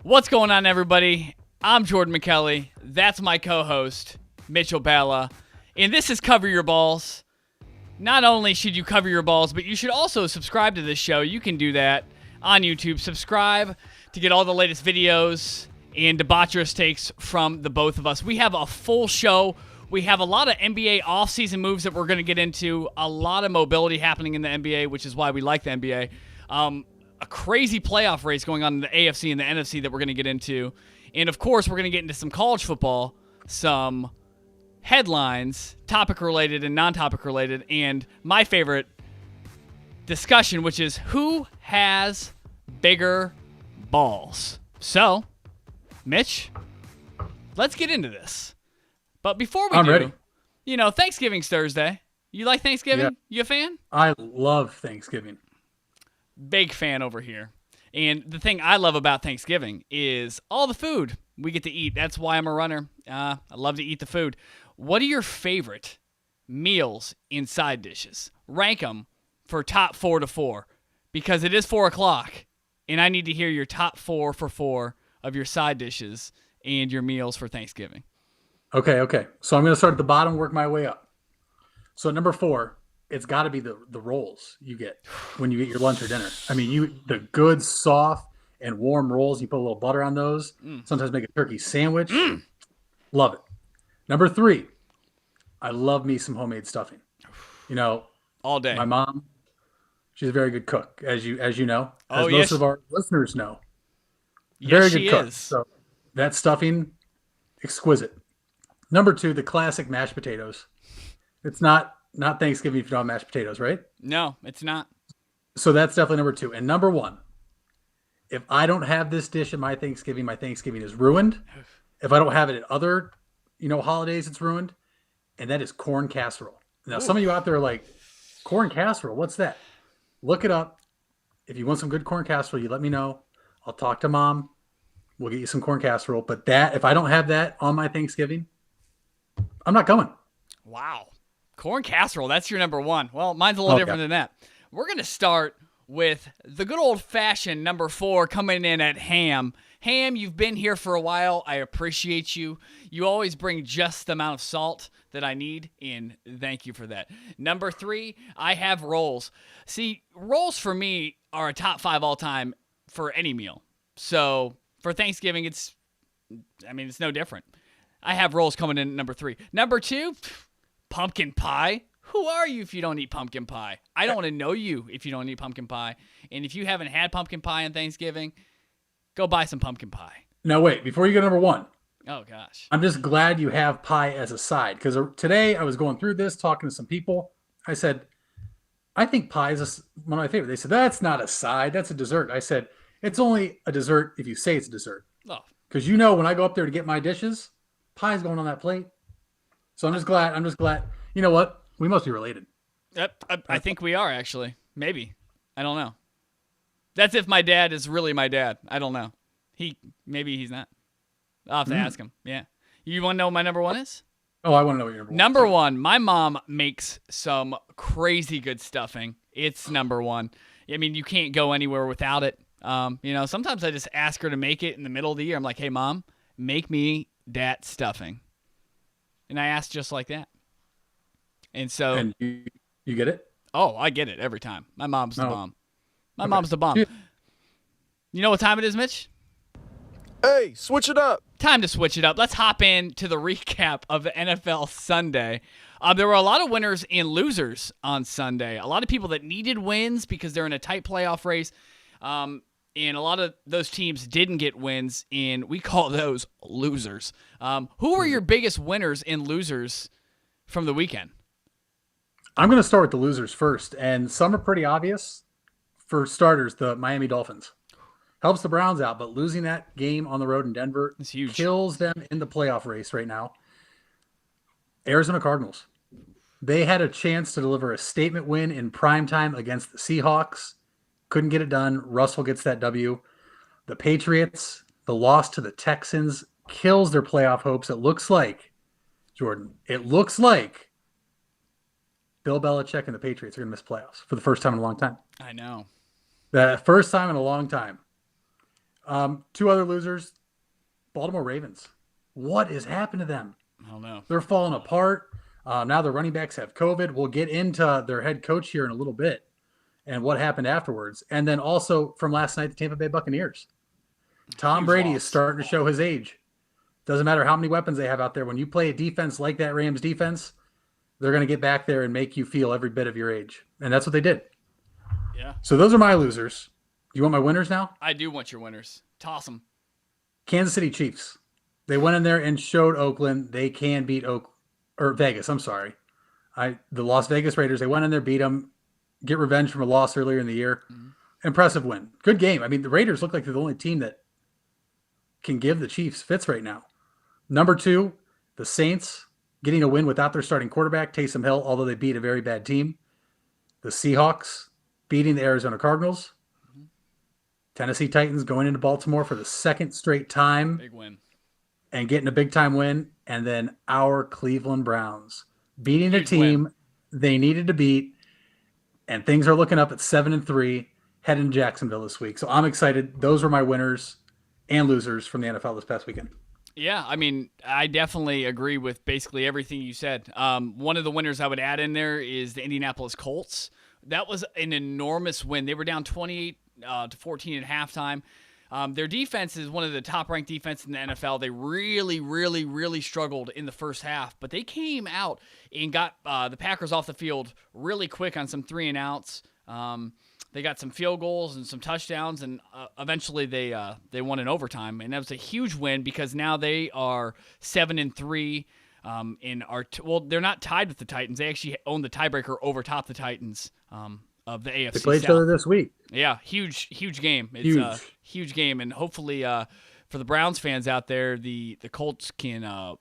What's going on, everybody? I'm Jordan McKelley. That's my co-host, Mitchell Balla. And this is Cover Your Balls. Not only should you cover your balls, but you should also subscribe to this show. You can do that on YouTube. Subscribe to get all the latest videos and debaucherous takes from the both of us. We have a full show. We have a lot of NBA offseason moves that we're going to get into. A lot of mobility happening in the NBA, which is why we like the NBA. A crazy playoff race going on in the AFC and the NFC that we're going to get into. And, of course, we're going to get into some college football, some headlines, topic-related and non-topic-related, and my favorite discussion, which is who has bigger balls. So, Mitch, let's get into this. But before we ready. Thanksgiving's Thursday. You like Thanksgiving? Yeah. You a fan? I love Thanksgiving. Big fan over here. And the thing I love about Thanksgiving is all the food we get to eat. That's why I'm a runner. I love to eat the food. What are your favorite meals in side dishes? Rank them for top 4 to 4 because it is 4 o'clock, and I need to hear your top 4 for 4 of your side dishes and your meals for Thanksgiving. Okay. So I'm going to start at the bottom, work my way up. So at number 4, it's got to be the rolls you get when you get your lunch or dinner. I mean, the good, soft, and warm rolls. You put a little butter on those. Sometimes make a turkey sandwich. Love it. Number 3, I love me some homemade stuffing. All day. My mom, she's a very good cook, as you know. Oh, as yes. most of our listeners know. Yes, Very she good cook. is. So that stuffing, exquisite. Number 2, the classic mashed potatoes. It's not Thanksgiving if you don't have mashed potatoes, right? No, it's not. So that's definitely number 2. And number 1, if I don't have this dish at my Thanksgiving is ruined. If I don't have it at other, holidays, it's ruined. And that is corn casserole. Now, some of you out there are like, corn casserole, what's that? Look it up. If you want some good corn casserole, you let me know. I'll talk to Mom. We'll get you some corn casserole. But if I don't have that on my Thanksgiving, I'm not going. Wow. Corn casserole, that's your number 1. Well, mine's a little different than that. We're going to start with the good old-fashioned number 4 coming in at ham. Ham, you've been here for a while. I appreciate you. You always bring just the amount of salt that I need, and thank you for that. Number 3, I have rolls. See, rolls for me are a top 5 all-time for any meal. So for Thanksgiving, it's no different. I have rolls coming in at number 3. Number 2, pumpkin pie. Who are you if you don't eat pumpkin pie? I don't want to know you if you don't eat pumpkin pie. And if you haven't had pumpkin pie on Thanksgiving, go buy some pumpkin pie. Now, wait, before you go to number 1. Oh, gosh. I'm just glad you have pie as a side. Because today I was going through this, talking to some people. I said, I think pie is one of my favorite. They said, that's not a side. That's a dessert. I said, it's only a dessert if you say it's a dessert. Oh. Because when I go up there to get my dishes, pie's going on that plate. So I'm just glad. You know what? We must be related. Yep, I think we are, actually. Maybe. I don't know. That's if my dad is really my dad. I don't know. Maybe he's not. I'll have to ask him. Yeah. You want to know what my number 1 is? Oh, I want to know what your number 1. My mom makes some crazy good stuffing. It's number 1. I mean, you can't go anywhere without it. Sometimes I just ask her to make it in the middle of the year. I'm like, hey, Mom, make me that stuffing. And I ask just like that. And so. And you get it? Oh, I get it every time. My mom's the bomb. Mom's the bomb. Yeah. You know what time it is, Mitch? Hey, switch it up. Time to switch it up. Let's hop into the recap of the NFL Sunday. There were a lot of winners and losers on Sunday. A lot of people that needed wins because they're in a tight playoff race. And a lot of those teams didn't get wins, and we call those losers. Who were your biggest winners and losers from the weekend? I'm going to start with the losers first, and some are pretty obvious. For starters, the Miami Dolphins. Helps the Browns out, but losing that game on the road in Denver is huge. Kills them in the playoff race right now. Arizona Cardinals. They had a chance to deliver a statement win in primetime against the Seahawks. Couldn't get it done. Russell gets that W. The Patriots, the loss to the Texans, kills their playoff hopes. It looks like, Jordan, Bill Belichick and the Patriots are going to miss playoffs for the first time in a long time. I know. The first time in a long time. Two other losers, Baltimore Ravens. What has happened to them? I don't know. They're falling apart. Now the running backs have COVID. We'll get into their head coach here in a little bit and what happened afterwards. And then also from last night, the Tampa Bay Buccaneers. Tom Brady is starting to show his age. Doesn't matter how many weapons they have out there. When you play a defense like that Rams defense, they're going to get back there and make you feel every bit of your age. And that's what they did. Yeah. So those are my losers. Do you want my winners now? I do want your winners. Toss them. Kansas City Chiefs. They went in there and showed Oakland they can beat Vegas. I'm sorry. The Las Vegas Raiders, they went in there, beat them, get revenge from a loss earlier in the year. Mm-hmm. Impressive win. Good game. I mean, the Raiders look like they're the only team that can give the Chiefs fits right now. Number 2, the Saints getting a win without their starting quarterback, Taysom Hill, although they beat a very bad team. The Seahawks beating the Arizona Cardinals. Mm-hmm. Tennessee Titans going into Baltimore for the second straight time. Big win. And getting a big-time win. And then our Cleveland Browns beating a team they needed to beat. And things are looking up at 7-3, heading to Jacksonville this week. So I'm excited. Those were my winners and losers from the NFL this past weekend. Yeah, I mean, I definitely agree with basically everything you said. One of the winners I would add in there is the Indianapolis Colts. That was an enormous win. They were down 28-14 at halftime. Their defense is one of the top-ranked defenses in the NFL. They really, really, really struggled in the first half, but they came out and got the Packers off the field really quick on some 3-and-outs. They got some field goals and some touchdowns, and eventually they won in overtime. And that was a huge win because now they are 7-3. They're not tied with the Titans. They actually own the tiebreaker over top the Titans of the AFC. They play each South. other this week. Yeah, huge game. It's a huge game, and hopefully for the Browns fans out there, the Colts can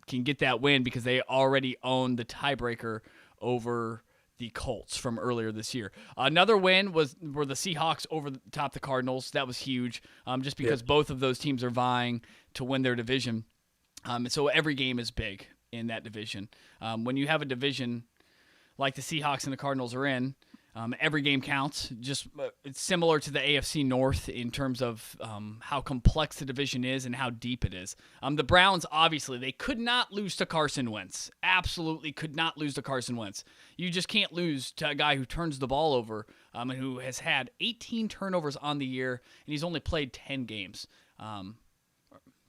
get that win because they already own the tiebreaker over the Colts from earlier this year. Another win were the Seahawks over the top the Cardinals. That was huge, just because both of those teams are vying to win their division. So every game is big in that division. When you have a division like the Seahawks and the Cardinals are in, every game counts. It's similar to the AFC North in terms of how complex the division is and how deep it is. The Browns, obviously, they could not lose to Carson Wentz. Absolutely could not lose to Carson Wentz. You just can't lose to a guy who turns the ball over and who has had 18 turnovers on the year, and he's only played 10 games.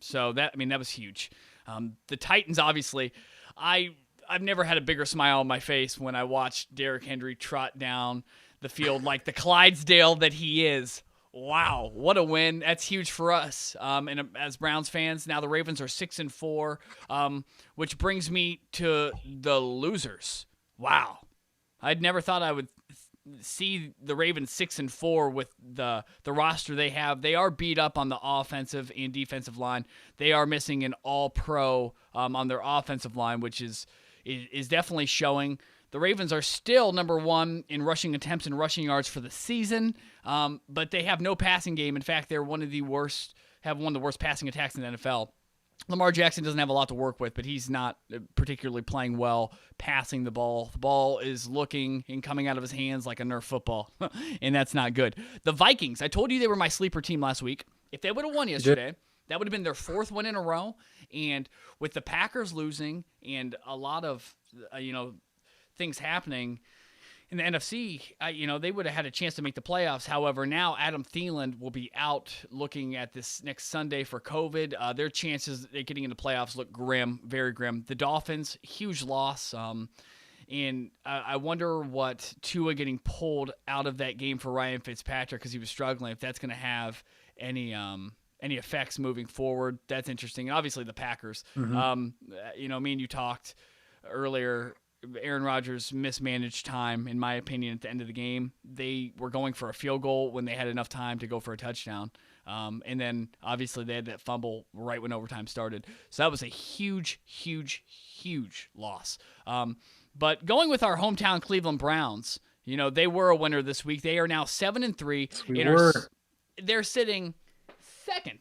So that was huge. The Titans, obviously, I've never had a bigger smile on my face when I watched Derrick Henry trot down the field like the Clydesdale that he is. Wow, what a win. That's huge for us. And as Browns fans, now the Ravens are 6-4, which brings me to the losers. Wow. I'd never thought I would see the Ravens 6-4 with the roster they have. They are beat up on the offensive and defensive line. They are missing an all-pro on their offensive line, which is definitely showing. The Ravens are still number 1 in rushing attempts and rushing yards for the season, but they have no passing game. In fact, they're one of the worst passing attacks in the NFL. Lamar Jackson doesn't have a lot to work with, but he's not particularly playing well passing the ball. The ball is looking and coming out of his hands like a Nerf football, and that's not good. The Vikings, I told you they were my sleeper team last week. If they would have won yesterday, that would have been their 4th win in a row. And with the Packers losing and a lot of things happening in the NFC, they would have had a chance to make the playoffs. However, now Adam Thielen will be out looking at this next Sunday for COVID. Their chances at getting into playoffs look grim, very grim. The Dolphins, huge loss. And I wonder what Tua getting pulled out of that game for Ryan Fitzpatrick because he was struggling, if that's going to have any effects moving forward. That's interesting. And obviously the Packers. Mm-hmm. Me and you talked earlier. Aaron Rodgers mismanaged time, in my opinion, at the end of the game. They were going for a field goal when they had enough time to go for a touchdown. And then, obviously, they had that fumble right when overtime started. So that was a huge, huge, huge loss. But going with our hometown Cleveland Browns, they were a winner this week. They are now 7-3. They're sitting second.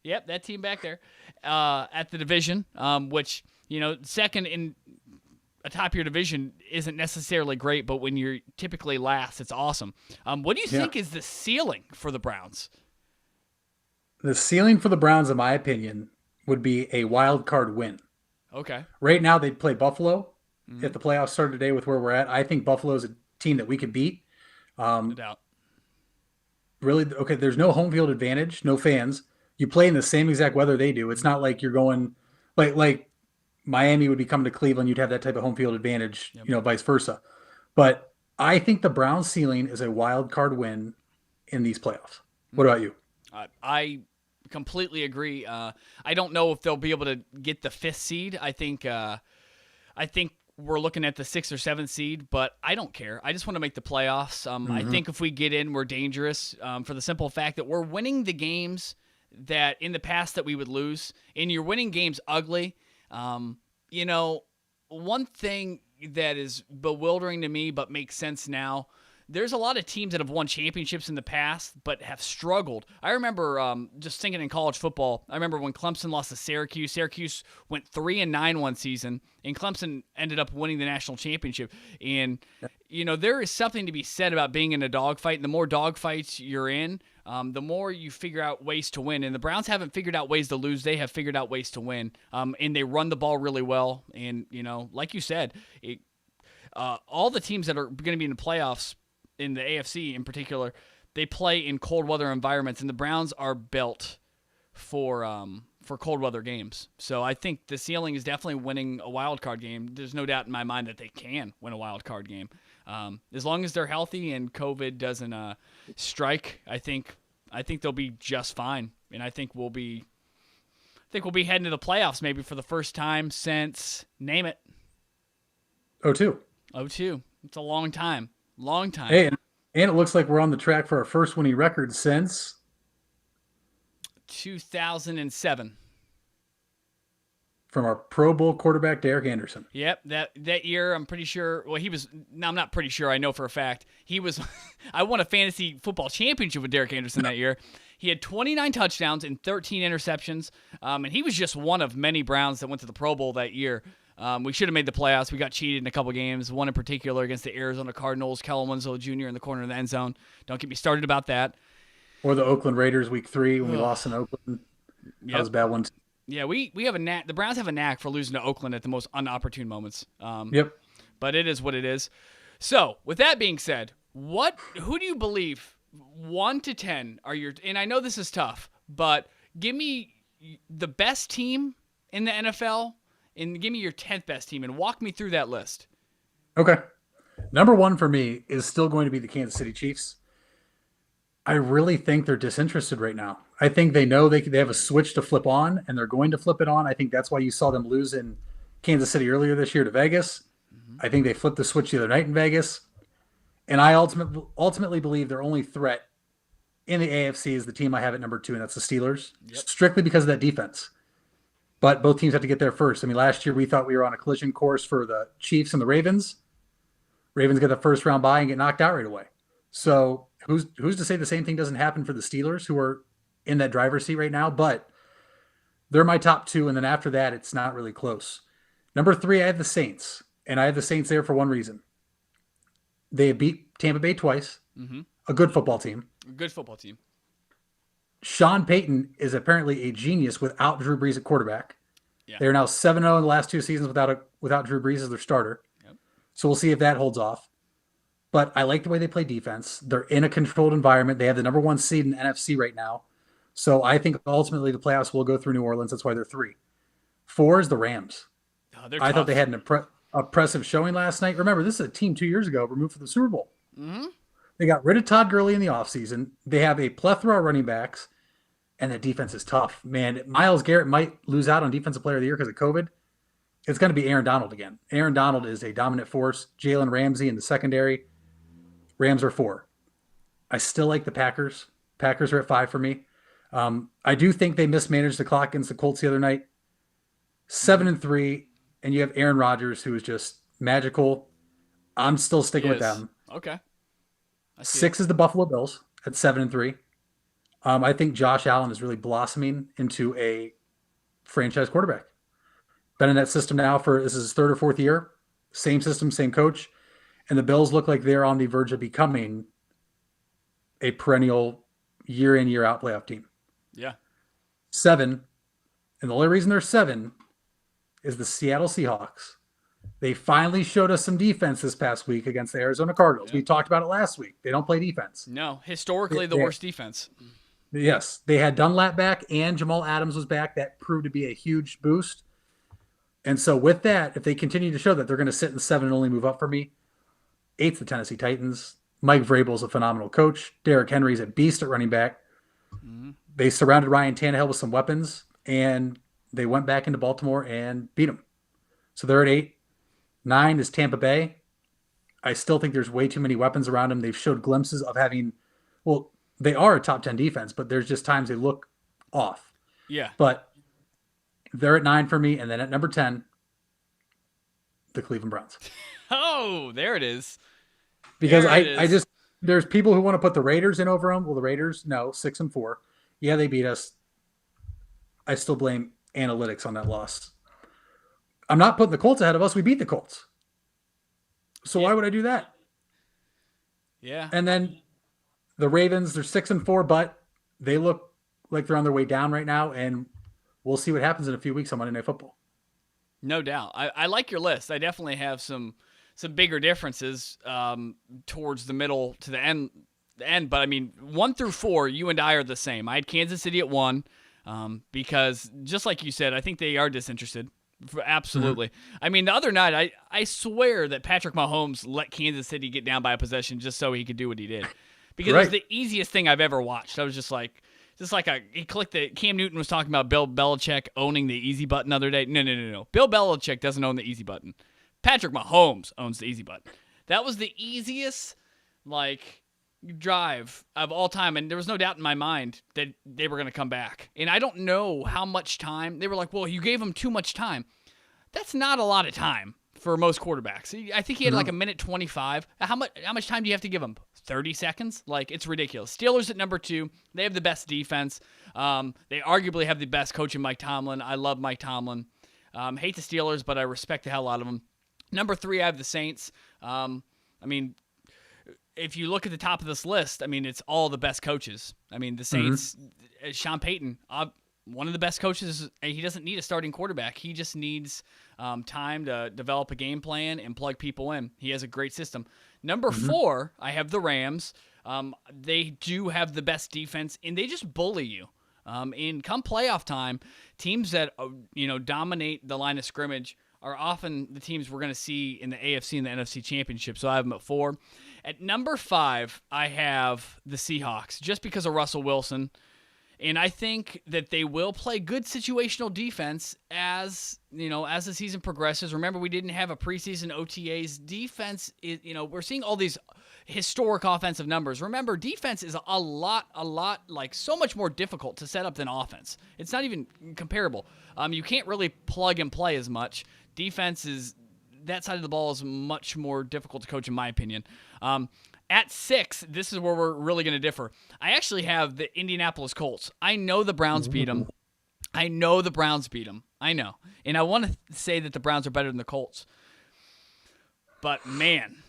Yep, that team back there at the division, which, second in atop your division isn't necessarily great, but when you're typically last, it's awesome. What do you think is the ceiling for the Browns? The ceiling for the Browns, in my opinion, would be a wild card win. Okay. Right now, they'd play Buffalo. Mhm. If the playoffs started today with where we're at, I think Buffalo is a team that we could beat. No doubt. Really, okay, there's no home field advantage, no fans. You play in the same exact weather they do. It's not like you're going like Miami would be coming to Cleveland. You'd have that type of home field advantage, Yep. vice versa. But I think the Browns ceiling is a wild card win in these playoffs. What about you? I completely agree. I don't know if they'll be able to get the 5th seed. I think we're looking at the 6th or 7th seed, but I don't care. I just want to make the playoffs. I think if we get in, we're dangerous for the simple fact that we're winning the games that in the past that we would lose, and you're winning games ugly. One thing that is bewildering to me but makes sense now, there's a lot of teams that have won championships in the past but have struggled. I remember just thinking in college football, I remember when Clemson lost to Syracuse. Syracuse went 3-9 one season, and Clemson ended up winning the national championship. And, there is something to be said about being in a dogfight. And the more dogfights you're in, the more you figure out ways to win. And the Browns haven't figured out ways to lose. They have figured out ways to win. And they run the ball really well. And, like you said, all the teams that are going to be in the playoffs, in the AFC in particular, they play in cold weather environments, and the Browns are built for cold weather games. So I think the ceiling is definitely winning a wild card game. There's no doubt in my mind that they can win a wild card game. As long as they're healthy and COVID doesn't strike, I think they'll be just fine. And I think we'll be heading to the playoffs maybe for the first time since, name it. 02. 02. It's a long time. Long time. Hey, and it looks like we're on the track for our first winning record since 2007. From our Pro Bowl quarterback, Derek Anderson. Yep, that year, I'm pretty sure. Well, I'm not pretty sure. I know for a fact. I won a fantasy football championship with Derek Anderson that year. He had 29 touchdowns and 13 interceptions, and he was just one of many Browns that went to the Pro Bowl that year. We should have made the playoffs. We got cheated in a couple games, one in particular against the Arizona Cardinals, Kellen Winslow Jr. in the corner of the end zone. Don't get me started about that. Or the Oakland Raiders week 3 when we lost in Oakland. That was a bad one. Yeah, we have a knack. The Browns have a knack for losing to Oakland at the most unopportune moments. Yep. But it is what it is. So, with that being said, who do you believe 1 to 10 are your? And I know this is tough, but give me the best team in the NFL and give me your 10th best team and walk me through that list. Okay. Number 1 for me is still going to be the Kansas City Chiefs. I really think they're disinterested right now. I think they know they have a switch to flip on, and they're going to flip it on. I think that's why you saw them lose in Kansas City earlier this year to Vegas. I think they flipped the switch the other night in Vegas. And I ultimately believe their only threat in the AFC is the team I have at number 2, and that's the Steelers, strictly because of that defense. But both teams have to get there first. I mean, last year we thought we were on a collision course for the Chiefs and the Ravens. Ravens get the first round bye and get knocked out right away. So who's to say the same thing doesn't happen for the Steelers, who are in that driver's seat right now? But they're my top 2, and then after that, it's not really close. Number 3, I have the Saints, and I have the Saints there for one reason. They beat Tampa Bay twice, a good football team. Good football team. Sean Payton is apparently a genius without Drew Brees at quarterback. Yeah. They're now 7-0 in the last 2 seasons without Drew Brees as their starter. Yep. So we'll see if that holds off. But I like the way they play defense. They're in a controlled environment. They have the number 1 seed in the NFC right now. So I think ultimately the playoffs will go through New Orleans. That's why they're 3. 4 is the Rams. Oh, they're I tough. thought they had an impressive showing last night. Remember, this is a team 2 years ago removed from the Super Bowl. Mm-hmm. They got rid of Todd Gurley in the offseason. They have a plethora of running backs, and the defense is tough. Man, Myles Garrett might lose out on Defensive Player of the Year because of COVID. It's going to be Aaron Donald again. Aaron Donald is a dominant force. Jalen Ramsey in the secondary. Rams are 4. I still like the Packers. Packers are at 5 for me. I do think they mismanaged the clock against the Colts the other night. 7-3, and you have Aaron Rodgers, who is just magical. I'm still sticking with them. Okay. 6 is the Buffalo Bills at 7-3. I think Josh Allen is really blossoming into a franchise quarterback. Been in that system now this is his 3rd or 4th year. Same system, same coach. And the Bills look like they're on the verge of becoming a perennial year in, year out playoff team. Yeah. 7, and the only reason they're 7 is the Seattle Seahawks. They finally showed us some defense this past week against the Arizona Cardinals. We talked about it last week. They don't play defense. No, historically the worst defense. Yes, they had Dunlap back and Jamal Adams was back. That proved to be a huge boost. And so with that, if they continue to show that, they're going to sit in 7 and only move up for me. 8's the Tennessee Titans. Mike Vrabel's a phenomenal coach. Derrick Henry's a beast at running back. Mm-hmm. They surrounded Ryan Tannehill with some weapons, and they went back into Baltimore and beat them. So they're at 8. 9 is Tampa Bay. I still think there's way too many weapons around them. They've showed glimpses of having, well, they are a top 10 defense, but there's just times they look off. Yeah. But they're at 9 for me. And then at number 10, the Cleveland Browns. Oh, there it is. Because I just, there's people who want to put the Raiders in over them. Well, the Raiders, no, 6-4. Yeah, they beat us. I still blame analytics on that loss. I'm not putting the Colts ahead of us. We beat the Colts. So why would I do that? Yeah. And then the Ravens, they're 6-4, but they look like they're on their way down right now. And we'll see what happens in a few weeks on Monday Night Football. No doubt. I like your list. I definitely have some bigger differences towards the middle to the end. But I mean, 1 through 4, you and I are the same. I had Kansas City at 1 because just like you said, I think they are disinterested. Absolutely. Mm-hmm. I mean, the other night, I swear that Patrick Mahomes let Kansas City get down by a possession just so he could do what he did. Because It was the easiest thing I've ever watched. I was just like he clicked the Cam Newton was talking about Bill Belichick owning the easy button the other day. No. Bill Belichick doesn't own the easy button. Patrick Mahomes owns the easy button. That was the easiest drive of all time, and there was no doubt in my mind that they were going to come back. And I don't know how much time. They were like, well, you gave them too much time. That's not a lot of time for most quarterbacks. I think he had like a minute 25. How much time do you have to give him? 30 seconds? It's ridiculous. Steelers at number 2. They have the best defense. They arguably have the best coach in Mike Tomlin. I love Mike Tomlin. Hate the Steelers, but I respect the hell out of them. Number 3, I have the Saints. If you look at the top of this list, it's all the best coaches. The Saints, Sean Payton, one of the best coaches. He doesn't need a starting quarterback. He just needs time to develop a game plan and plug people in. He has a great system. Number 4, I have the Rams. They do have the best defense, and they just bully you. And come playoff time, teams that dominate the line of scrimmage are often the teams we're going to see in the AFC and the NFC championship. So I have them at 4. At number 5, I have the Seahawks, just because of Russell Wilson. And I think that they will play good situational defense as the season progresses. Remember, we didn't have a preseason OTAs. Defense is, we're seeing all these historic offensive numbers. Remember, defense is a lot, so much more difficult to set up than offense. It's not even comparable. You can't really plug and play as much. Defense is, that side of the ball is much more difficult to coach, in my opinion. At 6, this is where we're really going to differ. I actually have the Indianapolis Colts. I know the Browns beat them. I know. And I want to say that the Browns are better than the Colts. But, man,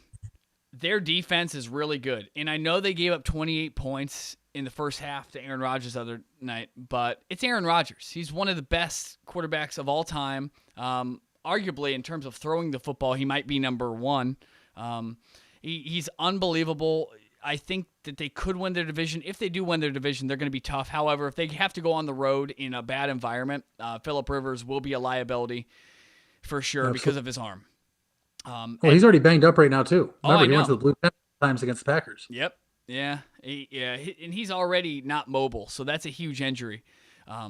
their defense is really good. And I know they gave up 28 points in the first half to Aaron Rodgers the other night. But it's Aaron Rodgers. He's one of the best quarterbacks of all time. Arguably, in terms of throwing the football, he might be number 1. He's unbelievable. I think that they could win their division. If they do win their division, they're going to be tough. However, if they have to go on the road in a bad environment, Phillip Rivers will be a liability for sure. Absolutely. Because of his arm. He's already banged up right now, too. Remember, he went to the Blue times against the Packers. Yep. Yeah. And he's already not mobile, so that's a huge injury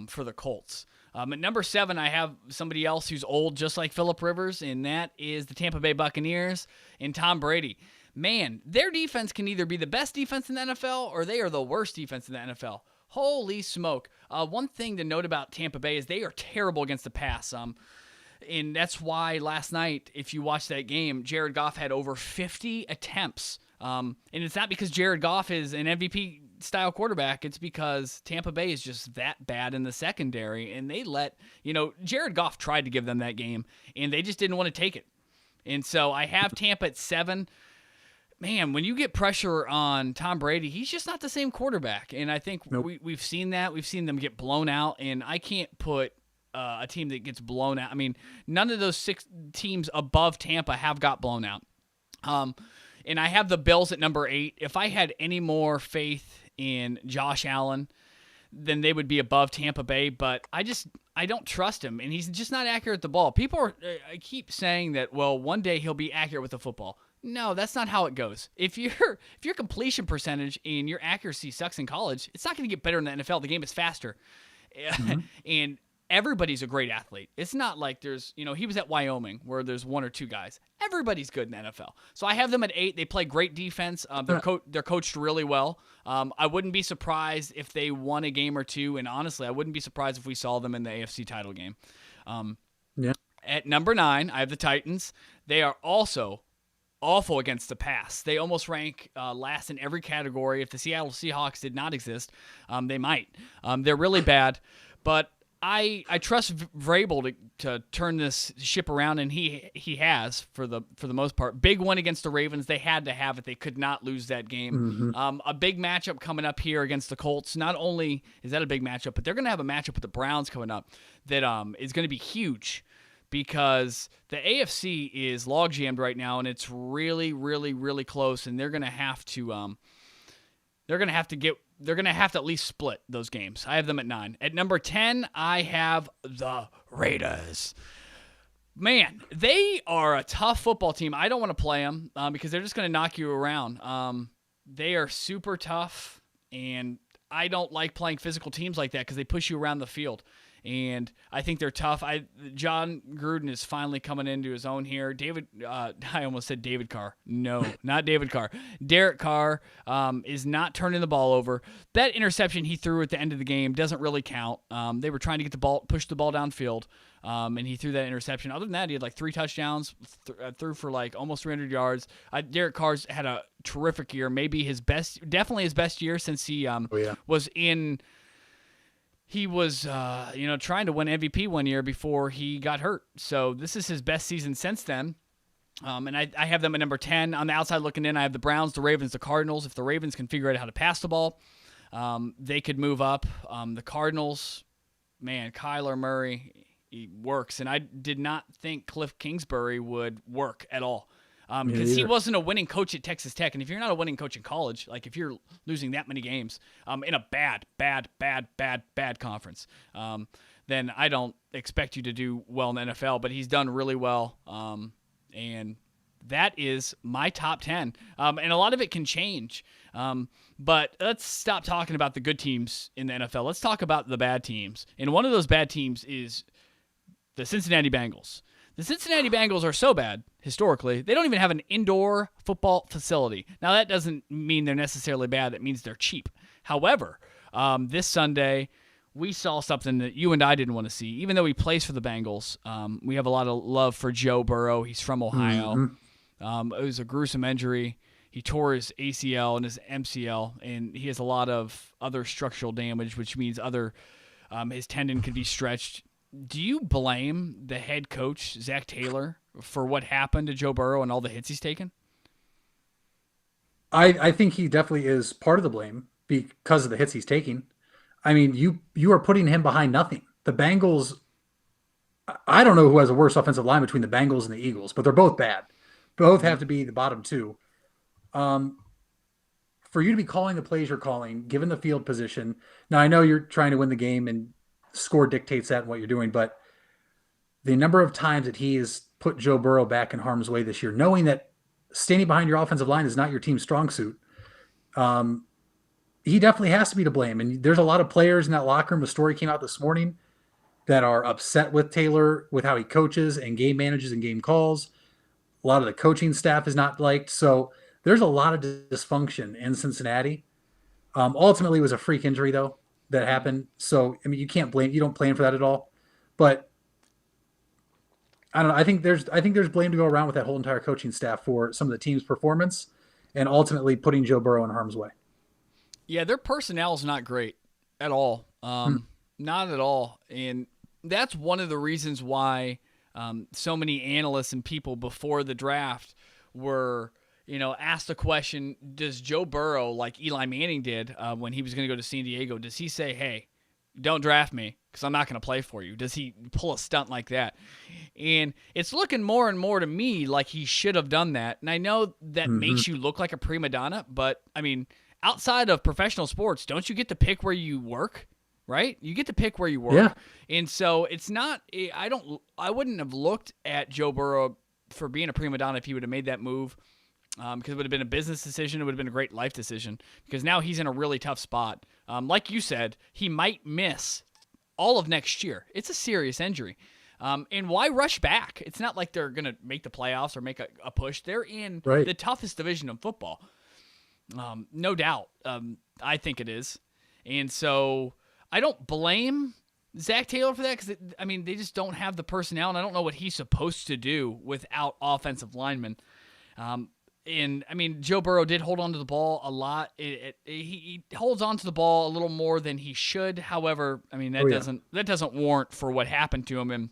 for the Colts. At number 7, I have somebody else who's old, just like Phillip Rivers, and that is the Tampa Bay Buccaneers and Tom Brady. Man, their defense can either be the best defense in the NFL or they are the worst defense in the NFL. Holy smoke. One thing to note about Tampa Bay is they are terrible against the pass. And that's why last night, if you watch that game, Jared Goff had over 50 attempts. And it's not because Jared Goff is an MVP-style quarterback. It's because Tampa Bay is just that bad in the secondary. And they Jared Goff tried to give them that game, and they just didn't want to take it. And so I have Tampa at 7. man, when you get pressure on Tom Brady, he's just not the same quarterback. And I think Nope. we've seen that. We've seen them get blown out, and I can't put a team that gets blown out. I mean, none of those 6 teams above Tampa have got blown out. And I have the Bills at number 8. If I had any more faith in Josh Allen, then they would be above Tampa Bay, but I don't trust him, and he's just not accurate at the ball. People keep saying that, well, one day he'll be accurate with the football. No, that's not how it goes. If your completion percentage and your accuracy sucks in college, it's not going to get better in the NFL. The game is faster. Mm-hmm. And everybody's a great athlete. It's not like there's, he was at Wyoming where there's 1 or 2 guys. Everybody's good in the NFL. So I have them at 8. They play great defense. They're coached really well. I wouldn't be surprised if they won a game or 2. And honestly, I wouldn't be surprised if we saw them in the AFC title game. At number 9, I have the Titans. They are also awful against the pass. They almost rank last in every category. If the Seattle Seahawks did not exist, they might. They're really bad. But I trust Vrabel to turn this ship around, and he has for the most part. Big one against the Ravens. They had to have it. They could not lose that game. Mm-hmm. A big matchup coming up here against the Colts. Not only is that a big matchup, but they're going to have a matchup with the Browns coming up that is going to be huge because the AFC is log jammed right now, and it's really, really, really close. And they're going to have to at least split those games. I have them at 9. At number 10, I have the Raiders. Man, they are a tough football team. I don't want to play them because they're just going to knock you around. They are super tough, and I don't like playing physical teams like that because they push you around the field. And I think they're tough. John Gruden is finally coming into his own here. I almost said David Carr. No, not David Carr. Derek Carr is not turning the ball over. That interception he threw at the end of the game doesn't really count. They were trying to get push the ball downfield, and he threw that interception. Other than that, he had like 3 touchdowns, threw for like almost 300 yards. Derek Carr's had a terrific year, definitely his best year since he was in. He was, trying to win MVP one year before he got hurt. So this is his best season since then. And I have them at number 10. On the outside looking in, I have the Browns, the Ravens, the Cardinals. If the Ravens can figure out how to pass the ball, they could move up. The Cardinals, man, Kyler Murray, he works. And I did not think Cliff Kingsbury would work at all. Because he wasn't a winning coach at Texas Tech. And if you're not a winning coach in college, like if you're losing that many games in a bad conference, then I don't expect you to do well in the NFL. But he's done really well. And that is my top 10. And a lot of it can change. But let's stop talking about the good teams in the NFL. Let's talk about the bad teams. And one of those bad teams is the Cincinnati Bengals. The Cincinnati Bengals are so bad, historically, they don't even have an indoor football facility. Now, that doesn't mean they're necessarily bad. That means they're cheap. However, this Sunday, we saw something that you and I didn't want to see. Even though he plays for the Bengals, we have a lot of love for Joe Burrow. He's from Ohio. Mm-hmm. It was a gruesome injury. He tore his ACL and his MCL, and he has a lot of other structural damage, which means his tendon could be stretched. Do you blame the head coach, Zach Taylor, for what happened to Joe Burrow and all the hits he's taken? I think he definitely is part of the blame because of the hits he's taking. I mean, you are putting him behind nothing. The Bengals, I don't know who has a worse offensive line between the Bengals and the Eagles, but they're both bad. Both have to be the bottom 2. For you to be calling the plays you're calling, given the field position, now I know you're trying to win the game and score dictates that and what you're doing, but the number of times that he has put Joe Burrow back in harm's way this year, knowing that standing behind your offensive line is not your team's strong suit, he definitely has to be to blame. And there's a lot of players in that locker room. A story came out this morning that are upset with Taylor, with how he coaches and game manages and game calls. A lot of the coaching staff is not liked. So there's a lot of dysfunction in Cincinnati. Ultimately, it was a freak injury, though, that happened. So, I mean, you don't blame for that at all. But I don't know. I think there's blame to go around with that whole entire coaching staff for some of the team's performance and ultimately putting Joe Burrow in harm's way. Yeah, their personnel is not great at all. Not at all. And that's one of the reasons why so many analysts and people before the draft were, asked the question, does Joe Burrow, like Eli Manning did when he was going to go to San Diego, does he say, hey, don't draft me because I'm not going to play for you? Does he pull a stunt like that? And it's looking more and more to me like he should have done that. And I know that makes you look like a prima donna, but, I mean, outside of professional sports, don't you get to pick where you work, right? You get to pick where you work. Yeah. And so it's not – I wouldn't have looked at Joe Burrow for being a prima donna if he would have made that move. Because it would have been a business decision. It would have been a great life decision because now he's in a really tough spot. Like you said, he might miss all of next year. It's a serious injury. And why rush back? It's not like they're going to make the playoffs or make a push. They're in the toughest division of football. No doubt. I think it is. And so I don't blame Zach Taylor for that because, they just don't have the personnel, and I don't know what he's supposed to do without offensive linemen. And Joe Burrow did hold on to the ball a lot. He holds on to the ball a little more than he should. However, that doesn't warrant for what happened to him. And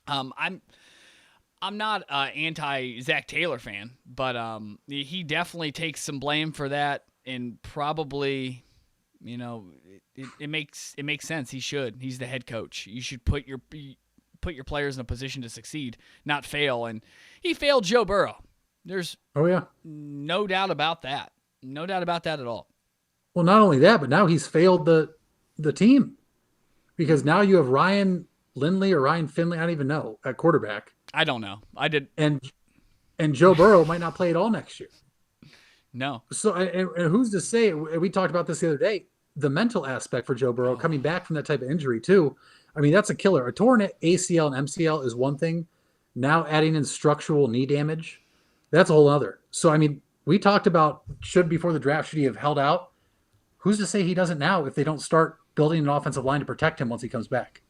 I'm not an anti Zach Taylor fan, but he definitely takes some blame for that. And probably, it makes sense. He should. He's the head coach. You should put your players in a position to succeed, not fail. And he failed Joe Burrow. There's no doubt about that. No doubt about that at all. Well, not only that, but now he's failed the team because now you have Ryan Lindley or Ryan Finley, I don't even know, at quarterback. I don't know. I did. And Joe Burrow might not play at all next year. No. So, and who's to say, we talked about this the other day, the mental aspect for Joe Burrow coming back from that type of injury too. That's a killer. A torn ACL and MCL is one thing. Now adding in structural knee damage, that's a whole other. So, we talked about before the draft, should he have held out? Who's to say he doesn't now if they don't start building an offensive line to protect him once he comes back?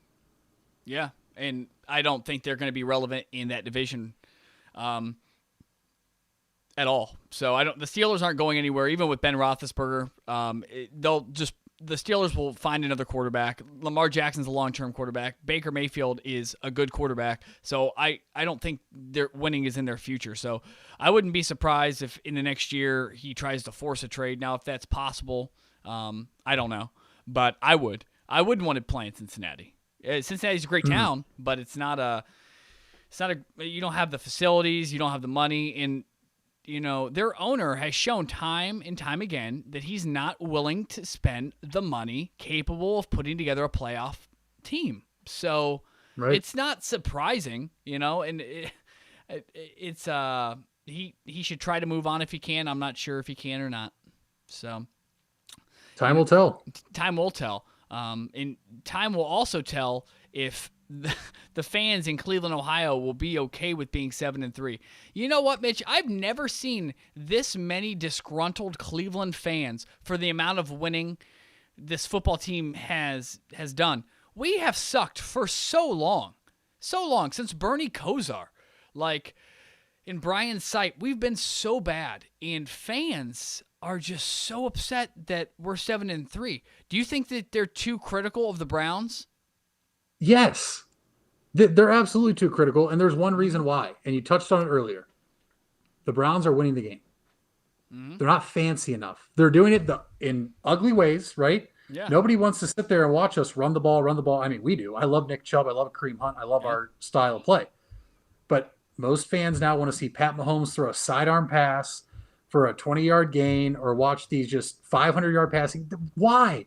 Yeah, and I don't think they're going to be relevant in that division at all. So the Steelers aren't going anywhere, even with Ben Roethlisberger. The Steelers will find another quarterback. Lamar Jackson's a long-term quarterback. Baker Mayfield is a good quarterback. So I don't think their winning is in their future. So I wouldn't be surprised if in the next year he tries to force a trade. Now, if that's possible, I don't know. But I would. I wouldn't want to play in Cincinnati. Cincinnati's a great town, but it's not a you don't have the facilities, you don't have the money, and their owner has shown time and time again that he's not willing to spend the money capable of putting together a playoff team. So it's not surprising, and it's he should try to move on if he can. I'm not sure if he can or not. So time will tell. Time will tell. And time will also tell if the fans in Cleveland, Ohio will be okay with being 7-3. You know what, Mitch? I've never seen this many disgruntled Cleveland fans for the amount of winning this football team has done. We have sucked for so long, since Bernie Kosar. Like, in Brian Sight, we've been so bad, and fans are just so upset that we're 7-3. Do you think that they're too critical of the Browns? Yes, they're absolutely too critical, and there's one reason why, and you touched on it earlier. The Browns are winning the game. Mm-hmm. They're not fancy enough. They're doing it in ugly ways, right? Yeah. Nobody wants to sit there and watch us run the ball. We do. I love Nick Chubb. I love Kareem Hunt. I love our style of play. But most fans now want to see Pat Mahomes throw a sidearm pass for a 20-yard gain or watch these just 500-yard passing. Why?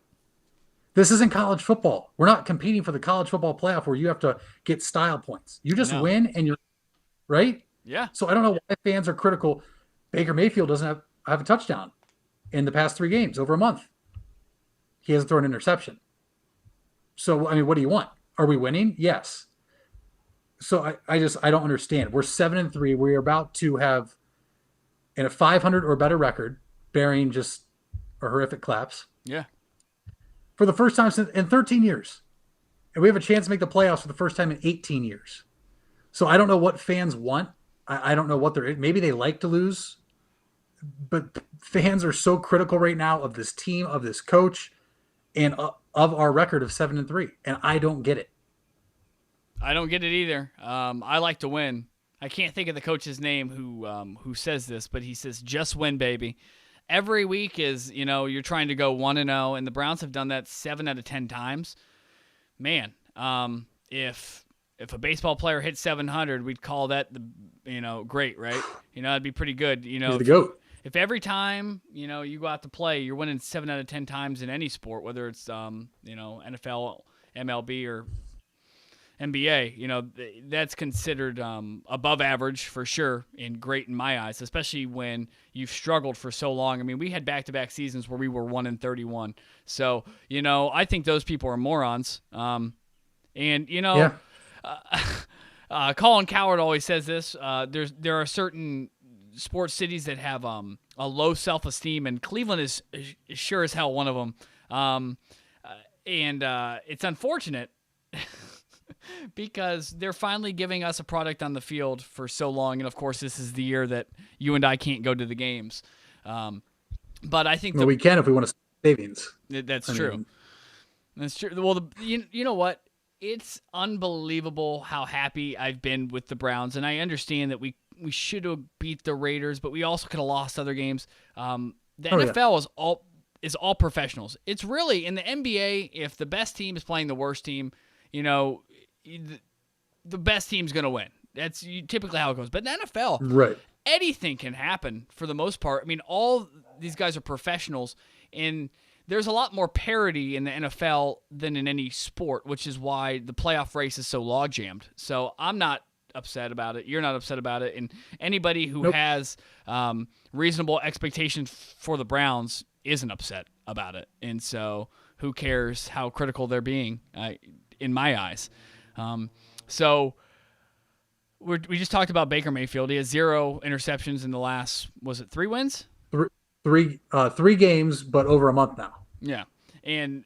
This isn't college football. We're not competing for the college football playoff where you have to get style points. You just win and you're right. Yeah. So I don't know why fans are critical. Baker Mayfield doesn't have a touchdown in the past 3 games over a month. He hasn't thrown an interception. So, what do you want? Are we winning? Yes. So I don't understand. We're 7-3. We're about to have in a 500 or better record, bearing just a horrific collapse. Yeah. For the first time in 13 years. And we have a chance to make the playoffs for the first time in 18 years. So I don't know what fans want. I don't know what maybe they like to lose. But fans are so critical right now of this team, of this coach, and of our record of 7-3. And I don't get it. I don't get it either. I like to win. I can't think of the coach's name who says this, but he says, just win, baby. Every week is, you're trying to go 1-0, and the Browns have done that 7 out of 10 times. Man, if a baseball player hits 700, we'd call that great, right? That'd be pretty good. He's the GOAT. If every time, you go out to play, you're winning 7 out of 10 times in any sport, whether it's NFL, MLB, or NBA, that's considered above average for sure and great in my eyes, especially when you've struggled for so long. I mean, we had back-to-back seasons where we were 1-31. So, I think those people are morons. Colin Cowherd always says this. There are certain sports cities that have a low self-esteem, and Cleveland is sure as hell one of them. It's unfortunate because they're finally giving us a product on the field for so long, and of course this is the year that you and I can't go to the games. But I think we can if we want to save savings. That's true. That's true. Well, you know what? It's unbelievable how happy I've been with the Browns, and I understand that we should have beat the Raiders, but we also could have lost other games. The NFL is all professionals. It's really in the NBA. If the best team is playing the worst team, the best team's going to win. That's typically how it goes. But in the NFL, right, anything can happen for the most part. I mean, all these guys are professionals, and there's a lot more parity in the NFL than in any sport, which is why the playoff race is so log-jammed. So I'm not upset about it. You're not upset about it. And anybody who has reasonable expectations for the Browns isn't upset about it. And so who cares how critical they're being, in my eyes. So we just talked about Baker Mayfield. He has 0 interceptions in the last, was it 3 wins? Three games, but over a month now. Yeah. And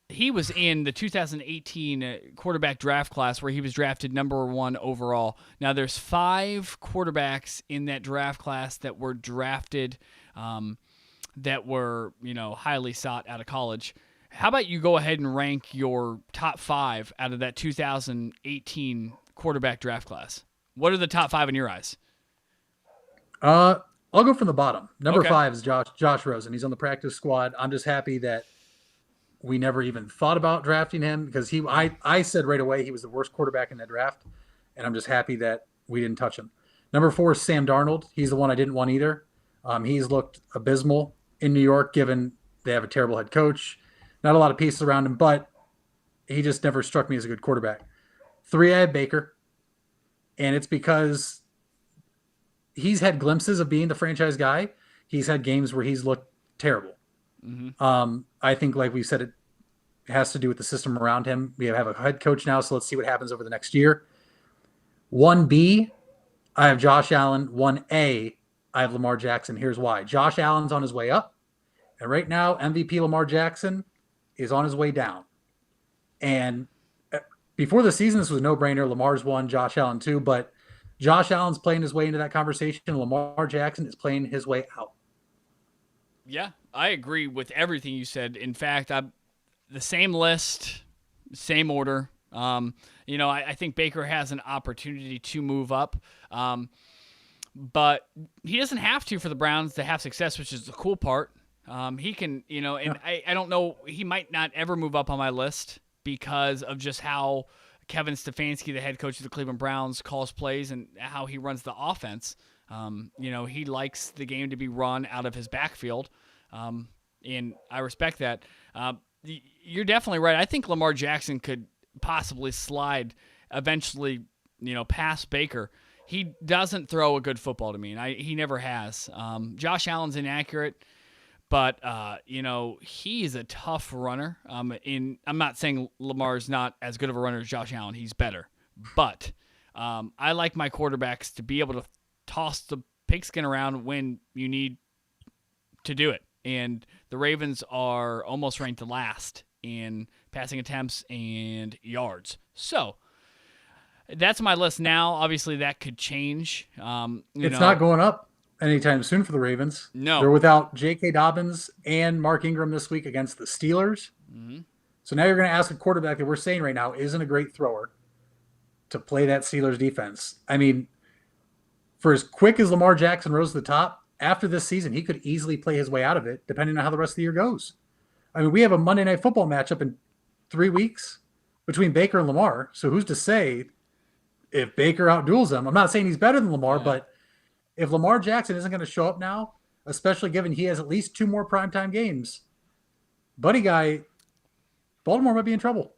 he was in the 2018 quarterback draft class where he was drafted number 1 overall. Now there's 5 quarterbacks in that draft class that were drafted that were, highly sought out of college. How about you go ahead and rank your top 5 out of that 2018 quarterback draft class? What are the top 5 in your eyes? I'll go from the bottom. Number 5 is Josh Rosen. He's on the practice squad. I'm just happy that we never even thought about drafting him because I said right away he was the worst quarterback in that draft, and I'm just happy that we didn't touch him. Number 4 is Sam Darnold. He's the one I didn't want either. He's looked abysmal in New York, given they have a terrible head coach. Not a lot of pieces around him, but he just never struck me as a good quarterback. 3, I have Baker, and it's because he's had glimpses of being the franchise guy. He's had games where he's looked terrible. Mm-hmm. I think, like we said, it has to do with the system around him. We have a head coach now, so let's see what happens over the next year. 1B, I have Josh Allen. 1A, I have Lamar Jackson. Here's why. Josh Allen's on his way up, and right now, MVP Lamar Jackson is on his way down. And before the season, this was a no-brainer. Lamar's 1, Josh Allen 2, but Josh Allen's playing his way into that conversation. Lamar Jackson is playing his way out. Yeah, I agree with everything you said. In fact, the same list, same order. I think Baker has an opportunity to move up, but he doesn't have to for the Browns to have success, which is the cool part. He can, and I don't know, he might not ever move up on my list because of just how Kevin Stefanski, the head coach of the Cleveland Browns, calls plays and how he runs the offense. He likes the game to be run out of his backfield, and I respect that. You're definitely right. I think Lamar Jackson could possibly slide eventually, past Baker. He doesn't throw a good football to me, and he never has. Josh Allen's inaccurate. But, he's a tough runner. I'm not saying Lamar's not as good of a runner as Josh Allen. He's better. But I like my quarterbacks to be able to toss the pigskin around when you need to do it. And the Ravens are almost ranked last in passing attempts and yards. So that's my list now. Obviously, that could change. It's not going up anytime soon for the Ravens. No. They're without J.K. Dobbins and Mark Ingram this week against the Steelers. Mm-hmm. So now you're going to ask a quarterback that we're saying right now isn't a great thrower to play that Steelers defense. I mean, For as quick as Lamar Jackson rose to the top, after this season, he could easily play his way out of it, depending on how the rest of the year goes. I mean, we have a Monday Night Football matchup in 3 weeks between Baker and Lamar. So who's to say if Baker outduels him? I'm not saying he's better than Lamar, but if Lamar Jackson isn't going to show up now, especially given he has at least 2 more primetime games, buddy guy, Baltimore might be in trouble.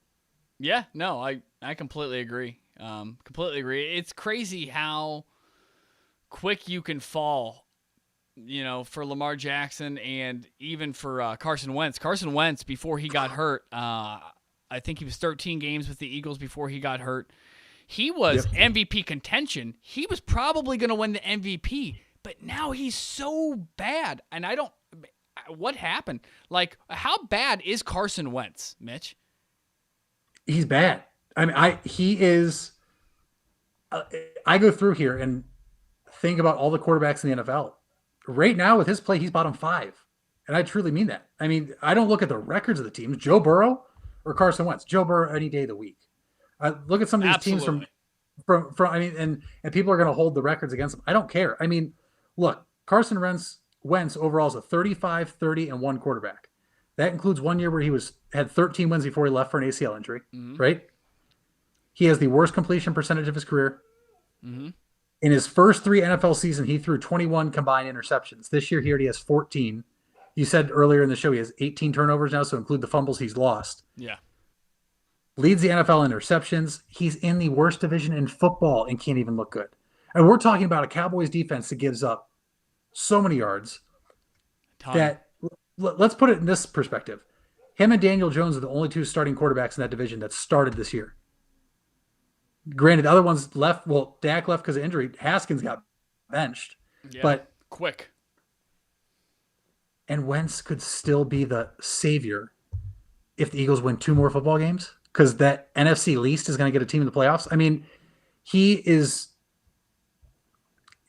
Yeah, no, I completely agree. Completely agree. It's crazy how quick you can fall, for Lamar Jackson and even for Carson Wentz. Carson Wentz, before he got hurt, I think he was 13 games with the Eagles before he got hurt. He was MVP contention. He was probably going to win the MVP, but now he's so bad. And what happened? Like, how bad is Carson Wentz, Mitch? He's bad. I mean, he is. I go through here and think about all the quarterbacks in the NFL. Right now, with his play, he's bottom 5, and I truly mean that. I mean, I don't look at the records of the teams. Joe Burrow or Carson Wentz. Joe Burrow any day of the week. Look at some of these teams from. I mean, and people are going to hold the records against them. I don't care. I mean, look, Carson Wentz overall is a 35, 30, and 1 quarterback. That includes 1 year where he had 13 wins before he left for an ACL injury, right? He has the worst completion percentage of his career. Mm-hmm. In his first 3 NFL seasons, he threw 21 combined interceptions. This year, he already has 14. You said earlier in the show he has 18 turnovers now, so include the fumbles he's lost. Yeah. Leads the NFL in interceptions. He's in the worst division in football and can't even look good. And we're talking about a Cowboys defense that gives up so many yards that let's put it in this perspective. Him and Daniel Jones are the only 2 starting quarterbacks in that division that started this year. Granted, the other ones left. Well, Dak left because of injury. Haskins got benched. Yeah, but quick. And Wentz could still be the savior if the Eagles win 2 more football games, because that NFC least is going to get a team in the playoffs. I mean, he is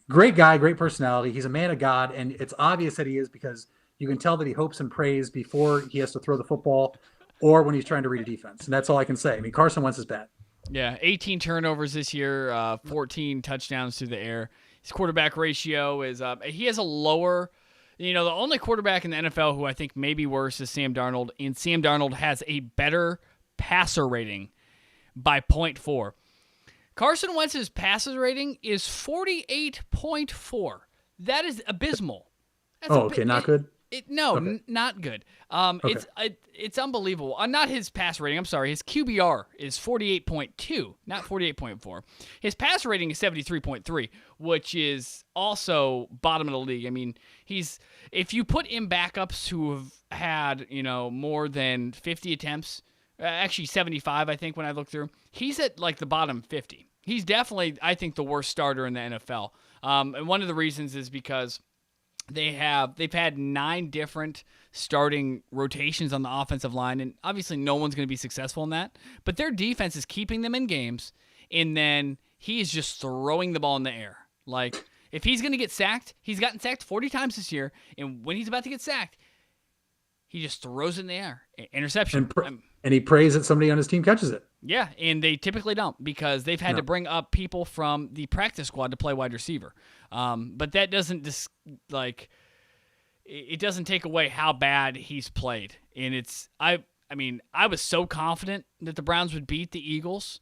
great guy, great personality. He's a man of God, and it's obvious that he is because you can tell that he hopes and prays before he has to throw the football or when he's trying to read a defense. And that's all I can say. I mean, Carson Wentz is bad. Yeah, 18 turnovers this year, 14 touchdowns through the air. His quarterback ratio is he has a lower, the only quarterback in the NFL who I think may be worse is Sam Darnold, and Sam Darnold has a better passer rating by 0.4. Carson Wentz's passer rating is 48.4. That is abysmal. That's okay, not good? Not good. It's unbelievable. Not his pass rating. I'm sorry. His QBR is 48.2, not 48.4. His pass rating is 73.3, which is also bottom of the league. I mean, if you put in backups who have had, more than 50 attempts, actually 75, I think, when I look through, he's at like the bottom 50. He's definitely, I think, the worst starter in the NFL. And one of the reasons is because they've had 9 different starting rotations on the offensive line, and obviously no one's going to be successful in that. But their defense is keeping them in games, and then he is just throwing the ball in the air. Like, if he's going to get sacked, he's gotten sacked 40 times this year, and when he's about to get sacked, he just throws it in the air. Interception. And he prays that somebody on his team catches it. Yeah, and they typically don't because they've had to bring up people from the practice squad to play wide receiver. But that doesn't it doesn't take away how bad he's played. And I was so confident that the Browns would beat the Eagles